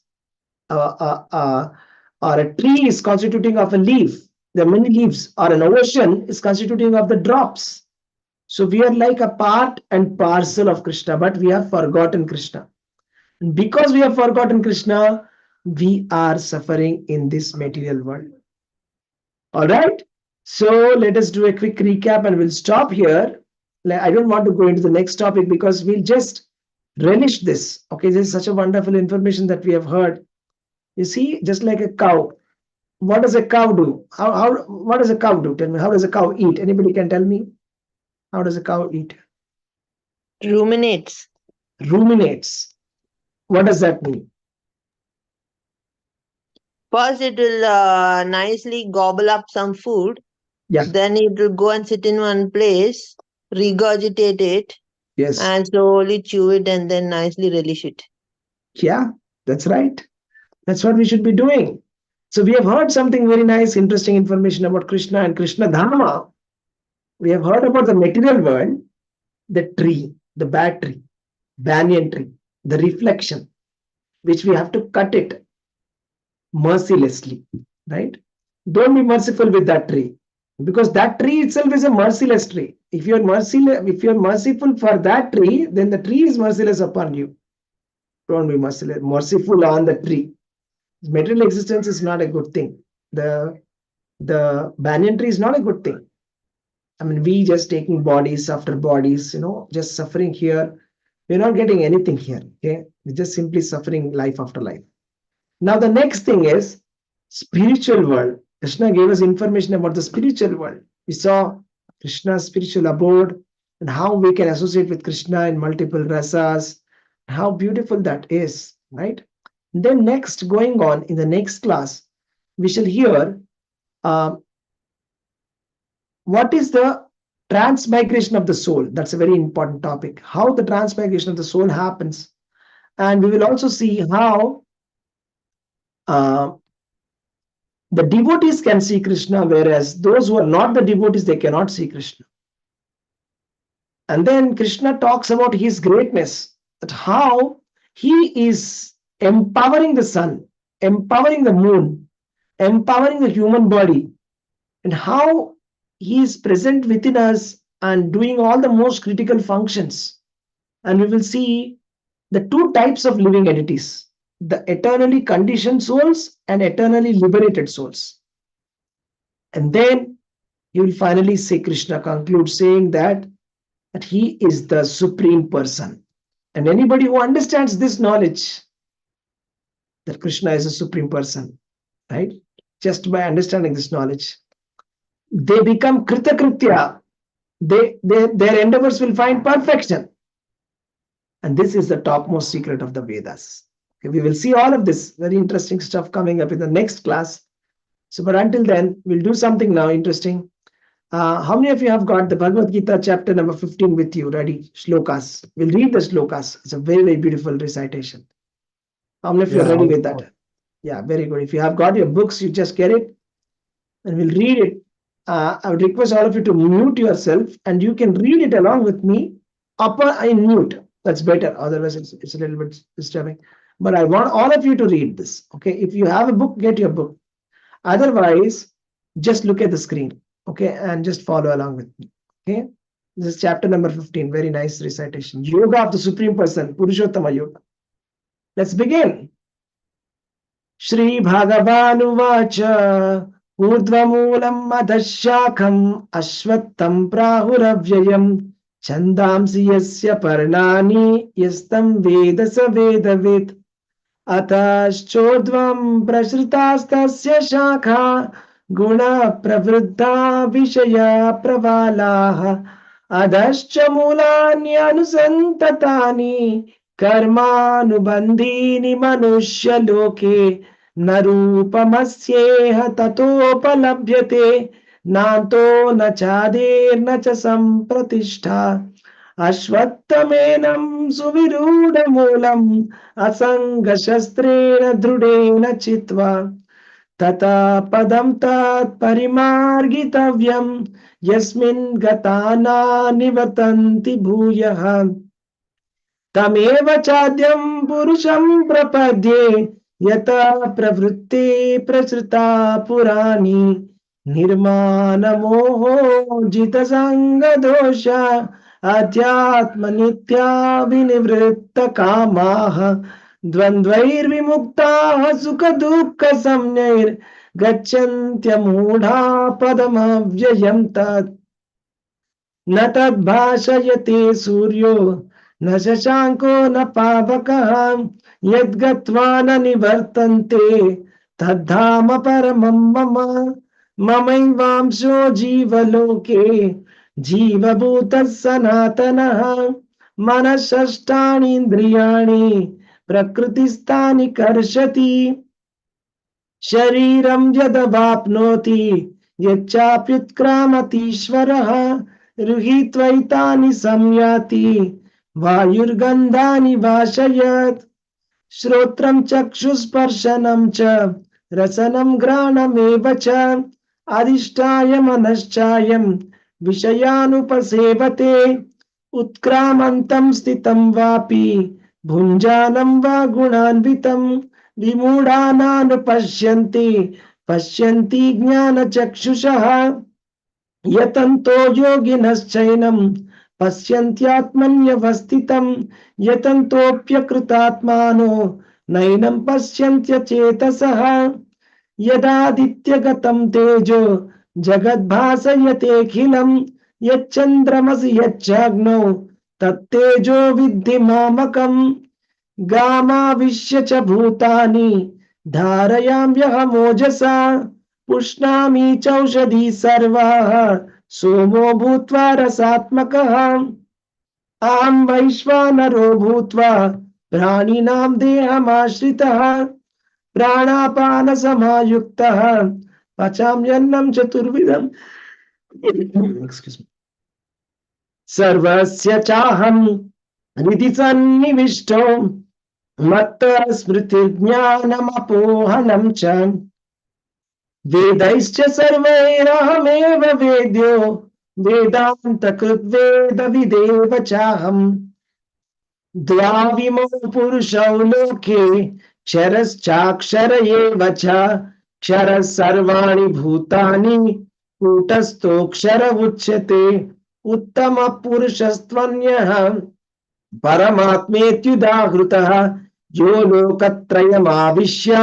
or a tree is constituting of a leaf. There are many leaves, or an ocean is constituting of the drops. So we are like a part and parcel of Krishna, but we have forgotten Krishna. And because we have forgotten Krishna, we are suffering in this material world. All right. So let us do a quick recap and we'll stop here. I don't want to go into the next topic because we'll just relish this. Okay, this is such a wonderful information that we have heard. You see, just like a cow. What does a cow do? What does a cow do? Tell me, how does a cow eat? Anybody can tell me? How does a cow eat? Ruminates. Ruminates. What does that mean? First, it will nicely gobble up some food. Yeah. Then it will go and sit in one place, regurgitate it, Yes. and slowly chew it and then nicely relish it. Yeah, that's right. That's what we should be doing. So we have heard something very nice, interesting information about Krishna and Krishna Dharma. We have heard about the material world, the tree, the battery, banyan tree, the reflection, which we have to cut it mercilessly, right? Don't be merciful with that tree, because that tree itself is a merciless tree. If you're merciful for that tree, then the tree is merciless upon you. Don't be merciful on the tree. Material existence is not a good thing. The banyan tree is not a good thing. I mean, we just taking bodies after bodies, just suffering here. We're not getting anything here. Okay, we're just simply suffering life after life. Now the next thing is spiritual world. Krishna gave us information about the spiritual world. We saw Krishna's spiritual abode and how we can associate with Krishna in multiple rasas. How beautiful that is, right? And then next, going on in the next class, we shall hear what is the transmigration of the soul. That's a very important topic. How the transmigration of the soul happens. And we will also see how the devotees can see Krishna, whereas those who are not the devotees, they cannot see Krishna. And then Krishna talks about his greatness, that how he is empowering the sun, empowering the moon, empowering the human body, and how he is present within us and doing all the most critical functions. And we will see the two types of living entities, the eternally conditioned souls and eternally liberated souls. And then you will finally say Krishna concludes saying that he is the supreme person. And anybody who understands this knowledge, that Krishna is a supreme person, right? Just by understanding this knowledge, they become kritakritya. Their endeavors will find perfection. And this is the topmost secret of the Vedas. Okay, we will see all of this very interesting stuff coming up in the next class. So, but until then, we'll do something now interesting. How many of you have got the Bhagavad Gita chapter number 15 with you ready? Shlokas. We'll read the shlokas. It's a very, very beautiful recitation. How many of you are ready with that? Yeah, very good. If you have got your books, you just get it and we'll read it. I would request all of you to mute yourself and you can read it along with me in mute. That's better. Otherwise, it's a little bit disturbing. But I want all of you to read this. Okay. If you have a book, get your book. Otherwise, just look at the screen. Okay. And just follow along with me. Okay, this is chapter number 15. Very nice recitation. Yoga of the Supreme Person, Purushottama Yoga. Let's begin. Shri Bhagavanuvacha Urdhvamulam Madhashakam Ashwattam Prahuravyayam Chandamsi Yasya Parnani Yastam Veda Savedavid अतश्चोर्ध्वं प्रसृतास्तस्य शाखा गुणप्रवृद्धा विषया प्रबालाः अधश्च मूलान्यनुसन्ततानि कर्मानुबन्धीनि मनुष्यलोके न रूपमस्येह ततोपलभ्यते नान्तो न चादिर्न च सम्प्रतिष्ठा अश्वत्थमेनं सुविरूढमूलम् असङ्गशस्त्रेण दृढेन चित्वा तथा पदं तत्परिमार्गितव्यं यस्मिन् गता न निवर्तन्ति भूयः तमेव चाद्यं पुरुषं प्रपद्ये यतः प्रवृत्ति प्रसृता पुराणी निर्माणमोहो जितसङ्गदोष अध्यात्मनित्या विनिवृत्तकामाः द्वन्द्वैर्विमुक्ताः सुखदुःखसंज्ञैर्गच्छन्त्यमूढा पदमव्ययं तत् न तद्भाषयते सूर्यो न शशाङ्को न पावकः यद्गत्वा न निवर्तन्ते तद्धाम परमं मम ममैवांशो जीवलोके जीवभूतः सनातनः मनःषष्ठानीन्द्रियाणि प्रकृतिस्थानि कर्षति शरीरं यदवाप्नोति यच्चाप्युत्क्रामतीश्वरः गृहीत्वैतानि संयाति वायुर्गन्धानि वाशयत् श्रोत्रं चक्षुस्पर्शनं च रसनं घ्राणमेव च अधिष्ठाय मनश्चायं विषयानुपसेवते उत्क्रामन्तं स्थितं वापि भुञ्जानं वा गुणान्वितं विमूढानानुपश्यन्ति पश्यन्ति ज्ञानचक्षुषः यतन्तो योगिनश्चैनं पश्यन्त्यात्मन्यवस्थितं यतन्तोऽप्यकृतात्मानो नैनं पश्यन्त्यचेतसः यदादित्यगतं तेजो जगद्भासयतेऽखिलं यच्चन्द्रमसि यच्चाग्नौ तत्तेजो विद्धि मामकम् गामाविश्य च भूतानि धारयाम्यहमोजसा पुष्णामि चौषधी सर्वाः सोमो भूत्वा रसात्मकः अहं वैश्वानरो भूत्वा प्राणिनां देहमाश्रितः प्राणापानसमायुक्तः पचाम्यन्नं चतुर्विधम् सर्वस्य चाहं हृदि सन्निविष्टो मत्तः स्मृतिर्ज्ञानमपोहनं च वेदैश्च सर्वैरहमेव वेद्यो वेदान्तकृद्वेदविदेव चाहम् द्वाविमौ पुरुषौ लोके क्षरश्चाक्षर एव च क्षरः सर्वाणि भूतानि कूटस्थोऽक्षर उच्यते उत्तमः पुरुषस्त्वन्यः परमात्मेत्युदाहृतः यो लोकत्रयमाविश्य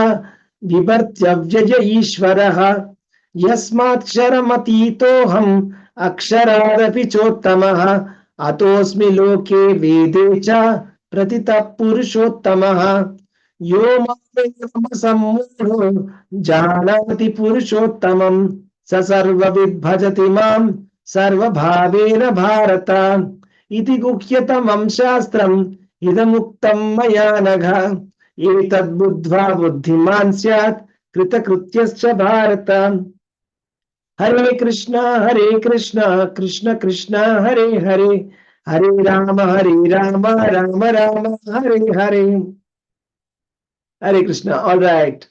विभर्त्यव्यय ईश्वरः यस्माक्षरमतीतोऽहम् अक्षरादपि चोत्तमः अतोऽस्मि लोके वेदे च प्रतितः पुरुषोत्तमः यो मामेवमसम्मूढो जानाति पुरुषोत्तमं स सर्वविद् भजति मां सर्वभावेन भारत इति गुह्यतमं शास्त्रम् इदमुक्तं मया नघ एतद्बुद्ध्वा बुद्धिमान् स्यात् कृतकृत्यश्च भारत हरे Krishna Krishna Krishna Hare Hare Hare Ram Ram Ram Hare Hare Hare Krishna. All right.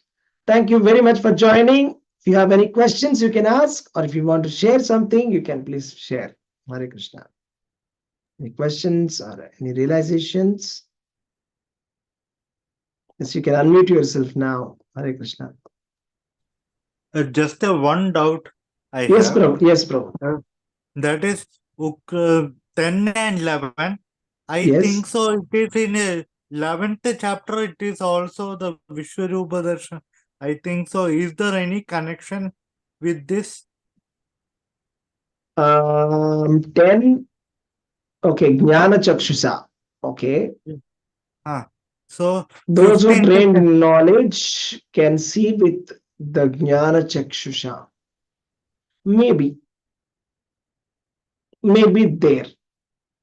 Thank you very much for joining. If you have any questions, you can ask, or if you want to share something, you can please share. Hare Krishna. Any questions or any realizations? Yes, you can unmute yourself now. Hare Krishna. Just one doubt I Yes, have. Prabhu. Yes, Prabhu. That is, 10 and 11. I Yes. think so. It is in 11th chapter. It is also the Vishwarupa Darshan. I think so. Is there any connection with this? 10. Okay, Jnana Chakshusha. Okay. So Those who 15th trained chapter. knowledge can see with the Jnana Chakshusha. Maybe there.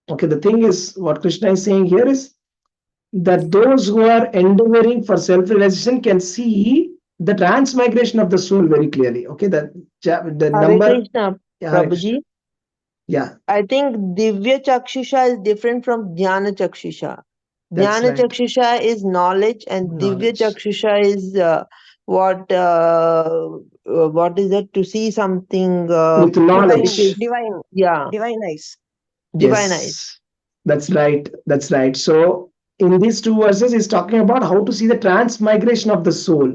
Okay, the thing is, what Krishna is saying here is that those who are endeavoring for self-realization can see the transmigration of the soul very clearly. Okay, the Hare number. Krishna, Yeah, Hare Krishna. Prabhuji. Yeah, I think Divya Chakshusha is different from Jnana Chakshusha. that's Jnana right. Chakshusha is knowledge, and Divya Knowledge. Chakshusha is what is it? To see something With knowledge. Divine, yeah, divine eyes. divine eyes. Yes, that's right. That's right. So in these two verses, he's talking about how to see the transmigration of the soul.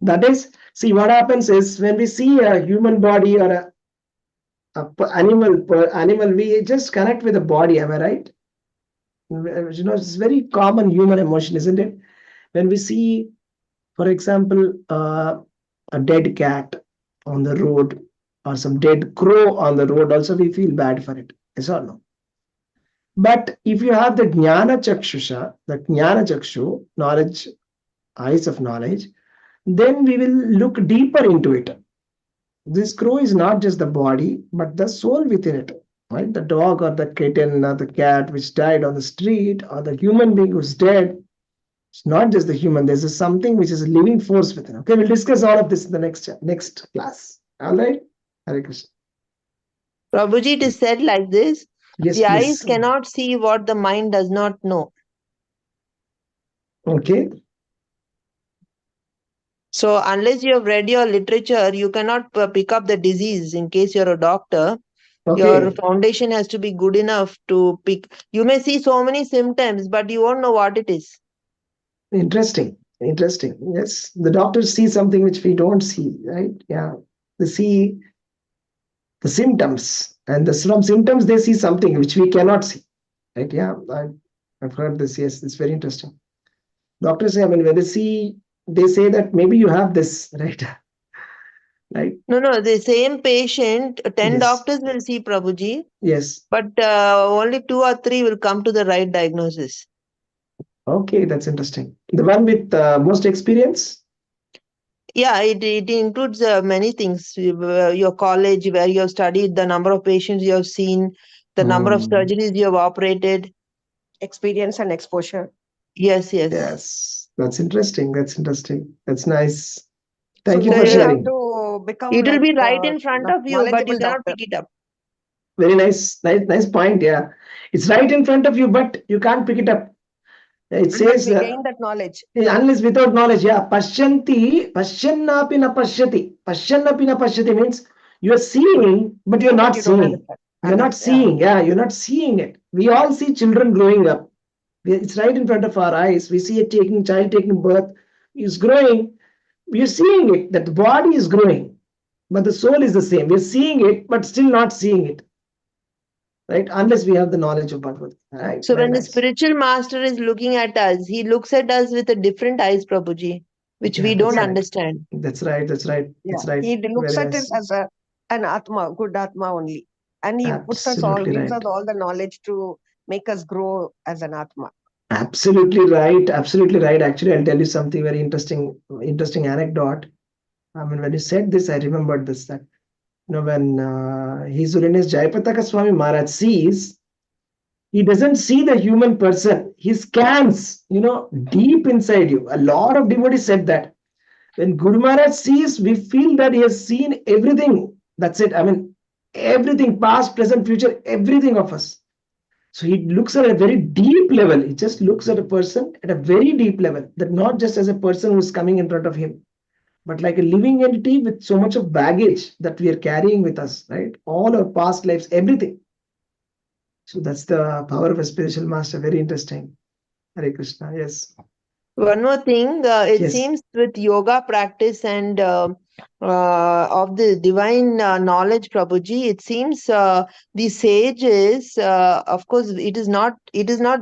That is, see what happens is when we see a human body or animal, we just connect with the body. Am I right? It's very common human emotion, isn't it? When we see, for example, a dead cat on the road or some dead crow on the road, also we feel bad for it. Yes or no? But if you have the Jnana Chakshusha, the Jnana Chakshu, knowledge, eyes of knowledge, then we will look deeper into it. This crow is not just the body, but the soul within it. Right? The dog or the kitten or the cat which died on the street or the human being who's dead, it's not just the human, there's something which is a living force within. Okay, we'll discuss all of this in the next class. All right? Hare Krishna. Prabhuji, it is said like this: Yes, the eyes please. cannot see what the mind does not know. Okay. So unless you have read your literature, you cannot pick up the disease. In case you're a doctor, your Okay. foundation has to be good enough to pick. You may see so many symptoms, but you won't know what it is. Interesting. Interesting. Yes. The doctors see something which we don't see, right? Yeah. They see the symptoms, and from symptoms, they see something which we cannot see, right? Yeah. I've heard this. Yes. It's very interesting. Doctors say, I mean, when they say that maybe you have this, right? Right? No, the same patient, 10 Yes. doctors will see Prabhuji, Yes. but only 2 or 3 will come to the right diagnosis. Okay. That's interesting. The one with most experience? Yeah, it includes many things. Your college, where you have studied, the number of patients you have seen, the number of surgeries you have operated. Experience and exposure. Yes. Yes. That's interesting. That's interesting. That's nice. So Thank you So for we you, have sharing. to become it will like be right in front the of you, but you knowledgeable cannot doctor. pick it up. Very nice point. Yeah. It's right in front of you, but you can't pick it up. It Unless says, we gain that knowledge. unless without knowledge, yeah. Pashyannapi na pashyati. Pashyannapi na pashyati means you're seeing, but you're not But you don't seeing. understand. You're not Yeah. seeing. Yeah, you're not seeing it. We all see children growing up. It's right in front of our eyes. We see a child taking birth. He's growing. We're seeing it, that the body is growing, but the soul is the same. We're seeing it, but still not seeing it. Right? Unless we have the knowledge of Bhagavad. Right? So Very when the nice. spiritual master is looking at us, he looks at us with a different eyes, Prabhuji, which Yeah, we that's don't right. understand. That's right. That's right. That's Yeah. right. He looks Very at it nice. as an Atma, good Atma only. And he gives us Absolutely right. all the knowledge to make us grow as an Atma. Absolutely right. Absolutely right. Actually, I'll tell you something very interesting anecdote. I mean, when you said this, I remembered this, that when His Holiness Jayapataka Swami Maharaj sees, he doesn't see the human person. He scans, deep inside you. A lot of devotees said that. When Guru Maharaj sees, we feel that he has seen everything. That's it. I mean, everything, past, present, future, everything of us. So he looks at a very deep level. He just looks at a person at a very deep level, that not just as a person who's coming in front of him, but like a living entity with so much of baggage that we are carrying with us, right? All our past lives, everything. So that's the power of a spiritual master. Very interesting. Hare Krishna. Yes. One more thing, it Yes. seems with yoga practice and of the divine knowledge, Prabhuji, it seems the sages, of course, it is not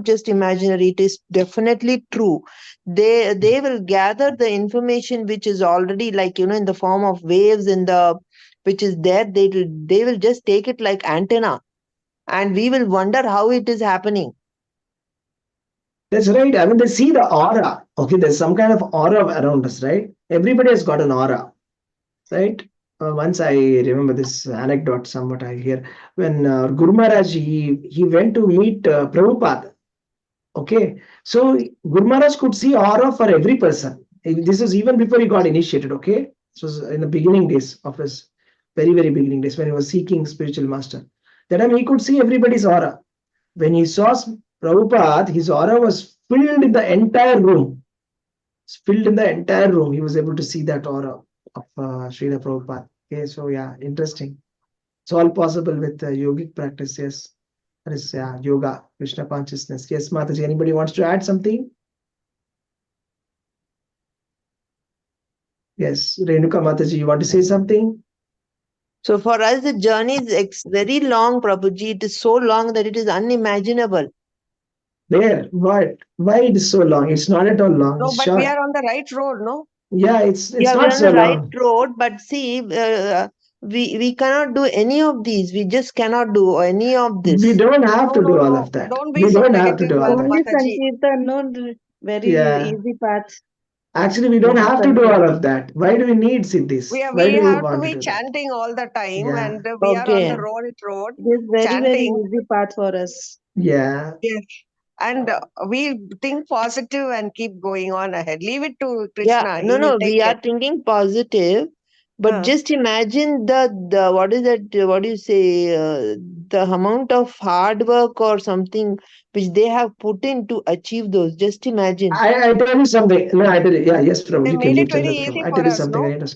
just imaginary. It is definitely true. They will gather the information which is already, like, in the form of waves in the which is there. They will just take it like antenna, and we will wonder how it is happening. That's right. I mean, they see the aura. Okay, there's some kind of aura around us, right? Everybody has got an aura, right? Once I remember this anecdote, somewhat I hear when Guru Maharaj he went to meet Prabhupada. Okay, so Guru Maharaj could see aura for every person. This was even before he got initiated. Okay, this was in the beginning days of his very beginning days when he was seeking spiritual master. That time he could see everybody's aura. When he saw Prabhupada, his aura was filled in the entire room. Filled in the entire room. He was able to see that aura of Srila Prabhupada. Okay, so yeah, interesting. It's all possible with yogic practice. Yes, that is yoga, Krishna consciousness. Yes, Mataji, anybody wants to add something? Yes, Renuka Mataji, you want to say something? So for us, the journey is very long, Prabhuji. It is so long that it is unimaginable. There, what? Why it is so long? It's not at all long. No, It's but we short. are on the right road, no? Yeah, it's Yeah, we're not on so the right long. road, but see, we cannot do any of these. We just cannot do any of We this. don't have to do all of that. Don't be We so don't have to negative, do all that. Only Mataji. Sankirtan, no, very Yeah. easy path. Actually, we don't have to do all of that. Why do we need siddhis? We Why do we have to want to be do that? chanting all the time, Yeah. and we are on Okay. the road, It is very chanting. easy path for us. Yeah. Yes. And we think positive and keep going on ahead. Leave it to Yeah, Krishna. no, He will no, take we care. are thinking positive, but Huh. just imagine the what is that? What do you say? The amount of hard work or something which they have put in to achieve those. Just imagine. I tell you something. No, I tell you. Yeah, yes, Prabhu. They You can made it tell very that, Prabhu. easy I tell for you us, something. no?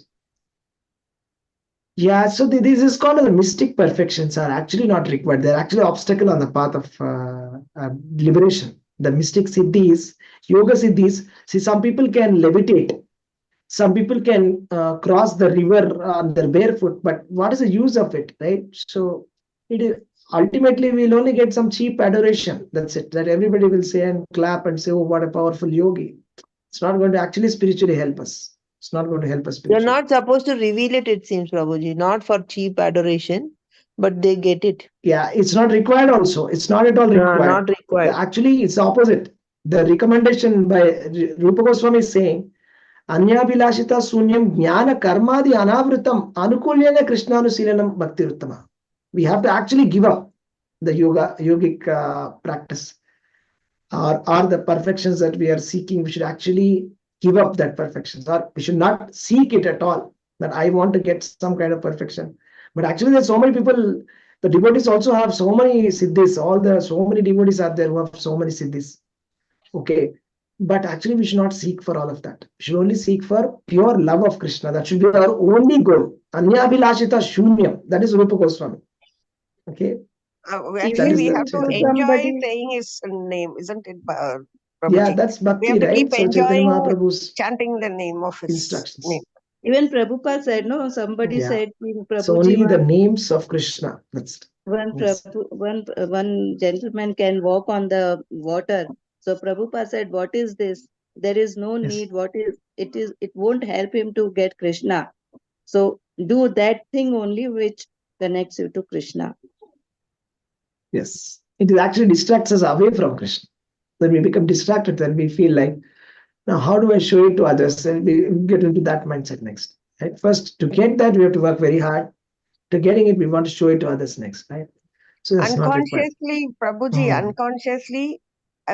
Yeah, so this is called the mystic perfections are actually not required. They're actually obstacle on the path of liberation. The mystic siddhis, yoga siddhis. See, some people can levitate. Some people can cross the river on their barefoot, but what is the use of it, right? So it is ultimately we'll only get some cheap adoration. That's it. That everybody will say and clap and say, "Oh, what a powerful yogi." It's not going to actually spiritually help us. It's not going to help us You're spiritually. not supposed to reveal it, it seems, Prabhuji. Not for cheap adoration, but they get it. Yeah, it's not required also. It's not at all No, required. not required. Actually, it's the opposite. The recommendation by Rupa Goswami is saying, Anyabhilashita sunyam jnana karmadi anavritam anukulyana krishnanushilanam bhakti uttama. We have to actually give up the yogic practice or the perfections that we are seeking. We should actually give up that perfections, or we should not seek it at all. That I want to get some kind of perfection. But actually, there's so many people. The devotees also have so many siddhis. So many devotees are there who have so many siddhis. Okay, but actually, we should not seek for all of that. We should only seek for pure love of Krishna. That should be our only goal. Anyabhilashita shunyam. That is Rupa Goswami. Okay, that Actually, Even is we the have to if Chaitanya. enjoy somebody, saying his name, isn't it, Yeah, Prabhuji? that's We bhakti, have to right? keep So Chaitanya enjoying Mahaprabhu's chanting the name of his name. instructions. even Prabhupada said, no, somebody Yeah. said, So Prabhuji, only the names of Krishna. That's it. Yes. one gentleman can walk on the water. So Prabhupada said, what is this? There is no Yes. need. It won't help him to get Krishna. So do that thing only which connects you to Krishna. Yes. It actually distracts us away from Krishna. When we become distracted, then we feel like, now how do I show it to others? And we get into that mindset next. Right? First, to get that, we have to work very hard. To getting it, we want to show it to others next, right? So that's not required. Unconsciously, Prabhuji, unconsciously,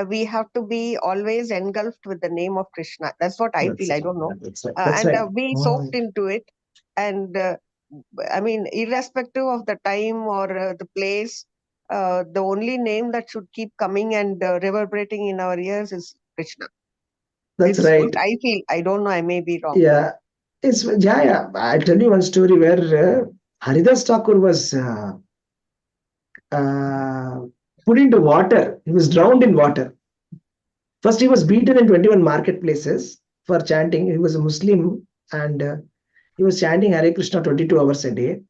we have to be always engulfed with the name of Krishna. That's what I feel. I don't know. That's right. That's And right. be soaked into it. And I mean, irrespective of the time or the place, the only name that should keep coming and reverberating in our ears is Krishna. That's It's right. what I feel. I don't know. I may be wrong. Yeah. Yeah. I'll tell you one story where Haridas Thakur was put into water. He was drowned in water. First, he was beaten in 21 marketplaces for chanting. He was a Muslim, and he was chanting Hare Krishna 22 hours a day.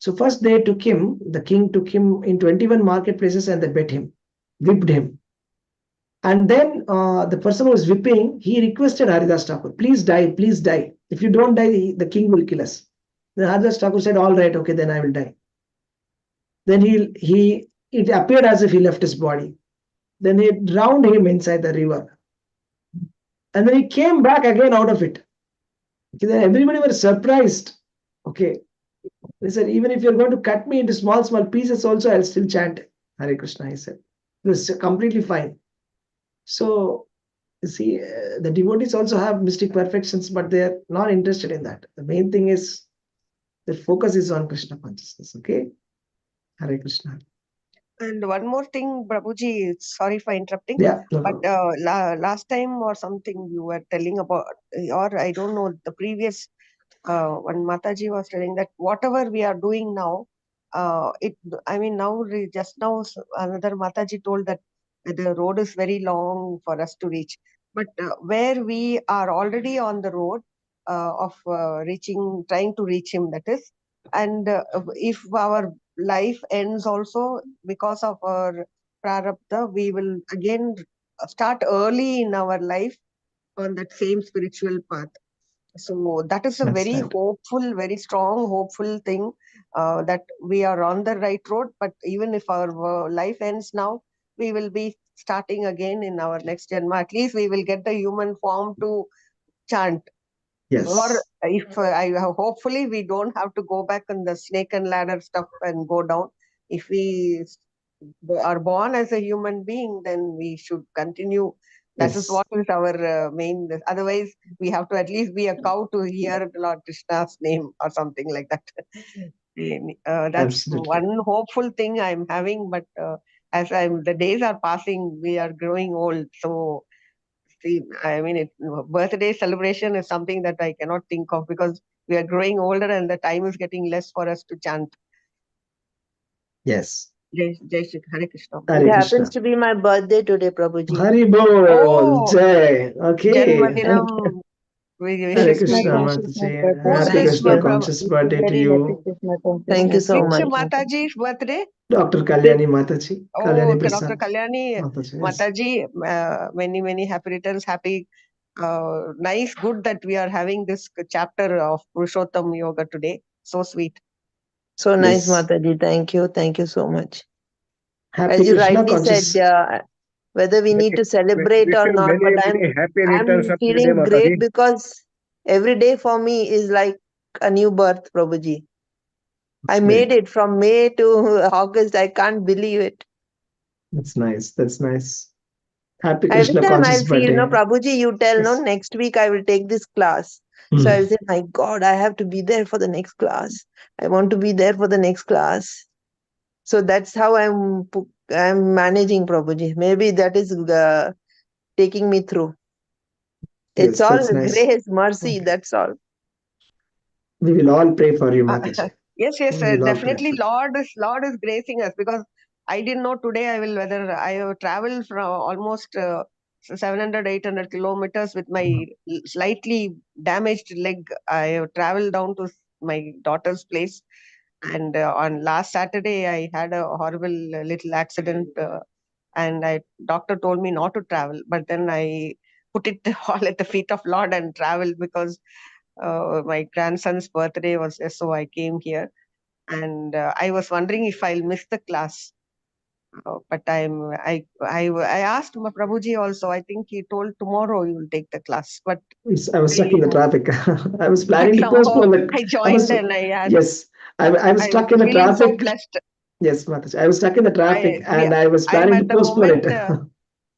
So first they took him, the king took him in 21 marketplaces and they beat him, whipped him. And then the person who was whipping, he requested Haridas Thakur, please die, please die. If you don't die, the king will kill us. Then Haridas Thakur said, all right, okay, then I will die. Then it appeared as if he left his body. Then they drowned him inside the river. And then he came back again out of it. Okay, then everybody was surprised. Okay. They said, even if you're going to cut me into small, small pieces also, I'll still chant Hare Krishna, he said. It was completely fine. So, you see, the devotees also have mystic perfections, but they're not interested in that. The main thing is their focus is on Krishna consciousness. Okay? Hare Krishna. And one more thing, Prabhuji, sorry for interrupting, Yeah, no but problem. last time or something you were telling about, or I don't know, the previous when Mataji was telling that whatever we are doing now, I mean, now, just now, another Mataji told that the road is very long for us to reach. But where we are already on the road of trying to reach him, that is, and if our life ends also because of our prarabdha, we will again start early in our life on that same spiritual path. So that is a That's very right. hopeful, very strong, hopeful thing that we are on the right road. But even if our life ends now, we will be starting again in our next janma. At least we will get the human form to chant. Or Yes. if hopefully we don't have to go back on the snake and ladder stuff and go down. If we are born as a human being, then we should continue. That is Yes. what is our main. Otherwise, we have to at least be a cow to hear Lord Krishna's name or something like that. That's Absolutely. one hopeful thing I'm having. But as the days are passing, we are growing old. So see, I mean, birthday celebration is something that I cannot think of because we are growing older and the time is getting less for us to chant. Yes. Jai Shri Hare Krishna. It Hare happens Krishna. to be my birthday today, Prabhuji. Hari Bol. Oh, Jai. Okay. Thank you. Janmadinam Hare wishes to Krishna Krishna, you. consciousness Mataji. birthday. Whose Happy Thank Krishna you. Prabhu? conscious birthday to Very happy you. Krishna consciousness. Thank you so Which much. Mataji's birthday? Dr. Kalyani Mataji. Oh, Kalyani okay, Dr. Prasad. Kalyani Mataji. Yes. Mataji. Many, many happy returns. Happy, nice, good that we are having this chapter of Purushottam Yoga today. So sweet. So nice, Yes. Mataji. Thank you. Thank you so much. Happy As you Krishna rightly said, conscious. whether we need to celebrate Wish or you not, many, but many happy returns I'm of the day, feeling great Mataji. because every day for me is like a new birth, Prabhuji. I That's made great. it from May to August. I can't believe it. That's nice. That's nice. Happy Every Krishna time conscious I'll feel, birthday. Prabhuji, you tell, no, Yes. next week I will take this class. So Hmm. I'll say, my God, I have to be there for the next class. I want to be there for the next class. So that's how I'm managing, Prabhuji. Maybe that is taking me through. It's Yes, all that's nice. grace, mercy, Okay. that's all. We will all pray for you, Mataji. Yes, yes, We will all pray definitely. for you. Lord is gracing us because I didn't know today I will whether I have traveled from almost 700, 800 kilometers with my slightly damaged leg. I have traveled down to my daughter's place, and on last Saturday I had a horrible little accident, and doctor told me not to travel, but then I put it all at the feet of Lord and traveled because my grandson's birthday was there, so I came here, and I was wondering if I'll miss the class. But I asked Prabhuji also. I think he told tomorrow you will take the class. But I was stuck in the I, traffic. I was but planning to somehow postpone it. I I was, joined and yes, I was I stuck in the feeling so traffic. blessed. Yes, Mataji. I was stuck in the traffic and I was I'm planning to at the postpone moment. it.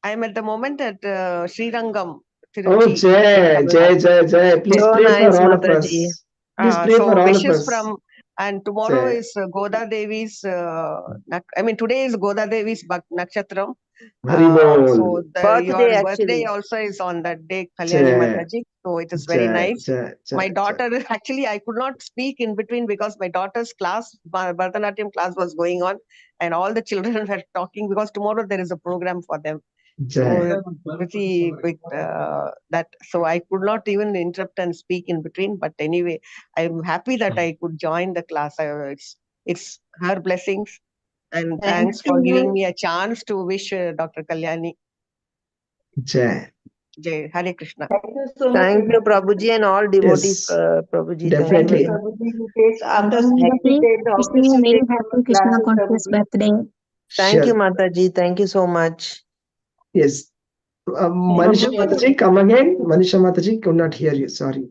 I'm at the moment at Srirangam, Oh, Tiruchi, Jai, Tamil Jai, Nadu. Jai, Jai. Please So pray for nice, all of Mataji. us. Please pray for So all of wishes us. from, and tomorrow Jai. is Goda Devi's, today is Goda Devi's Nakshatram. Hari Bol. So Birthday, your birthday actually. also is on that day, Kalyani Jai, Mataji. So it is very Jai, nice. Jai, My Jai, Jai. daughter, actually, I could not speak in between because my daughter's class, Bharatanatyam class was going on and all the children were talking because tomorrow there is a program for them. Jai. busy with that, so I could not even interrupt and speak in between. But anyway, I'm happy that I could join the class. It's her blessings, and Thank thanks for you. giving me a chance to wish Dr. Kalyani Jai. Jai Hare Krishna. Thank you so much. Thank you, Prabhuji, and all devotees, Yes, Prabhuji. Thank you definitely. very much. Prabhuji, you take after Mataji, hectic day in the wishing office, you a you very take happy Krishna classes, conscious Prabhuji. birthday. Thank you, Sure. Mataji. Thank you so much. Yes. Thank Manisha you. Mataji, come again. Manisha Mataji, could not hear you. Sorry.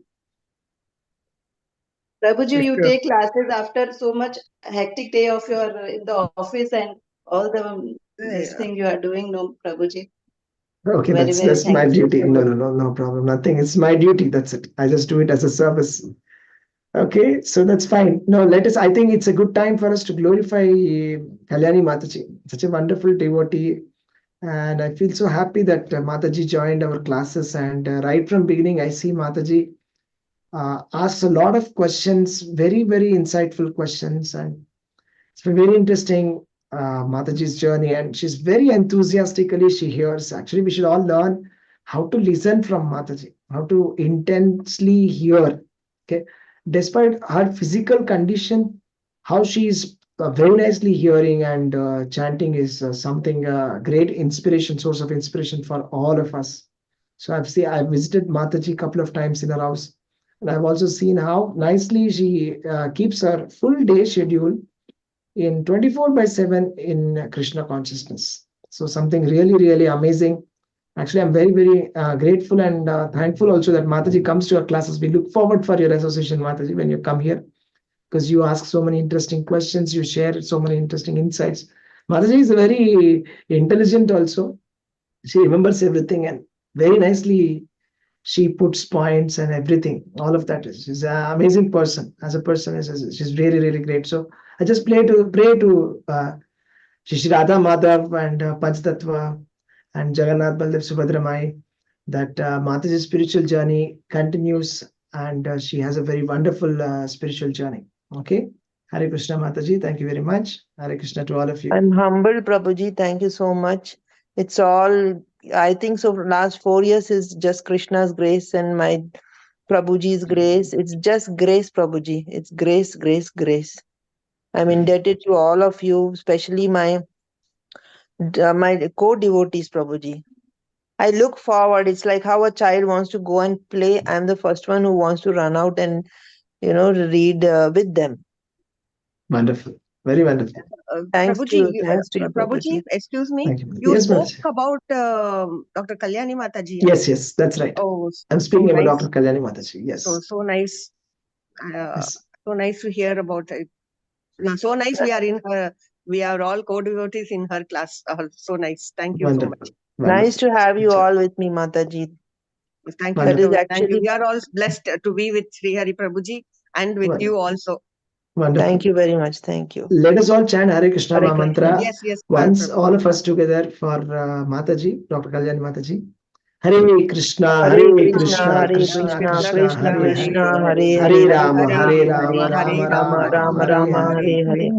Prabhuji, If you you- take classes after so much hectic day of your in the office and all the this thing you are doing, no, Prabhuji. Okay, Very, very that's my thankful. duty. No problem. Nothing. It's my duty. That's it. I just do it as a service. Okay, so that's fine. No, let us. I think it's a good time for us to glorify Kalyani Mataji, such a wonderful devotee. And I feel so happy that Mataji joined our classes. And right from beginning, I see Mataji asks a lot of questions, very, very insightful questions. And it's been very interesting, Mataji's journey. And she's very enthusiastically, she hears. Actually, we should all learn how to listen from Mataji, how to intensely hear. Okay. Despite her physical condition, how she's very nicely hearing and chanting is something great inspiration, source of inspiration for all of us. So I've visited Mataji a couple of times in her house, and I've also seen how nicely she keeps her full day schedule in 24 by 7 in Krishna consciousness. So something really, really amazing. Actually, I'm very, very grateful and thankful also that Mataji comes to our classes. We look forward for your association, Mataji, when you come here, because you ask so many interesting questions, you share so many interesting insights. Mataji is very intelligent also. She remembers everything and very nicely she puts points and everything. All of that is she's an amazing person. As a person, she's really, really great. So I just pray to Shri Radha Madhav and Panchtattva and Jagannath Baldev Subhadra Mai that Mataji's spiritual journey continues and she has a very wonderful spiritual journey. Okay. Hare Krishna Mataji. Thank you very much. Hare Krishna to all of you. I'm humbled, Prabhuji. Thank you so much. It's all, I think so. Last 4 years is just Krishna's grace and my Prabhuji's grace. It's just grace, Prabhuji. It's grace, grace, grace. I'm indebted to all of you, especially my co-devotees, Prabhuji. I look forward. It's like how a child wants to go and play. I'm the first one who wants to run out and read with them. Wonderful. Very wonderful. Thanks Prabhuji, to you, Prabhuji, Prabhuji. excuse me. Thank you. You Yes, spoke Mataji. about Dr. Kalyani Mataji. Yes, that's right. Oh, I'm so speaking about nice. Dr. Kalyani Mataji. Yes. So nice. Yes. So nice to hear about it. So nice we are all co-devotees in her class. So nice. Thank you so much. Wonderful. Nice to have you Sure. all with me, Mataji. Thank you. That is Thank you. actually, We are all blessed to be with Sri Hari Prabhuji and with you also. Wonderful. thank you very much. Thank you. Let us all chant Hare Krishna Hare mantra Krishna. Yes. once, Prabhuji. all of us together for Mataji, Dr. Kalyani Mataji. Hare Krishna, Hare Krishna, Krishna, Krishna, Krishna Hare Krishna, Hare. Hare Hare Hare, Rama, Hare Rama, Hare Rama Rama, Hare Hare.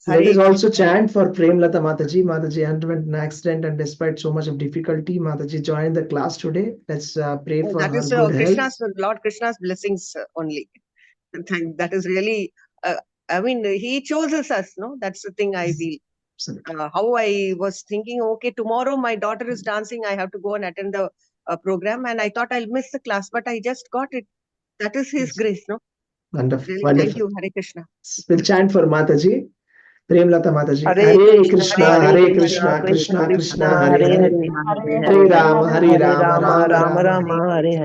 Hare Let us Hare also chant for Premlata Mataji. Mataji underwent an accident and despite so much of difficulty, Mataji joined the class today. Let's pray for that her is good health. Lord Krishna's blessings only. That is really, he chooses us, no? That's the thing I feel. How I was thinking, okay, tomorrow my daughter is dancing, I have to go and attend the program, and I thought I'll miss the class, but I just got it. That is his grace, no? Wonderful. Really, Wonderful. thank you, Hare Krishna. We'll chant for Mataji. Premlata Mataji. Hare Krishna, Hare Krishna, Krishna Krishna, Hare Hare. Hare Hare Rama, Hare Hare Rama, Rama, Rama Rama Rama, Rama, Hare Hare.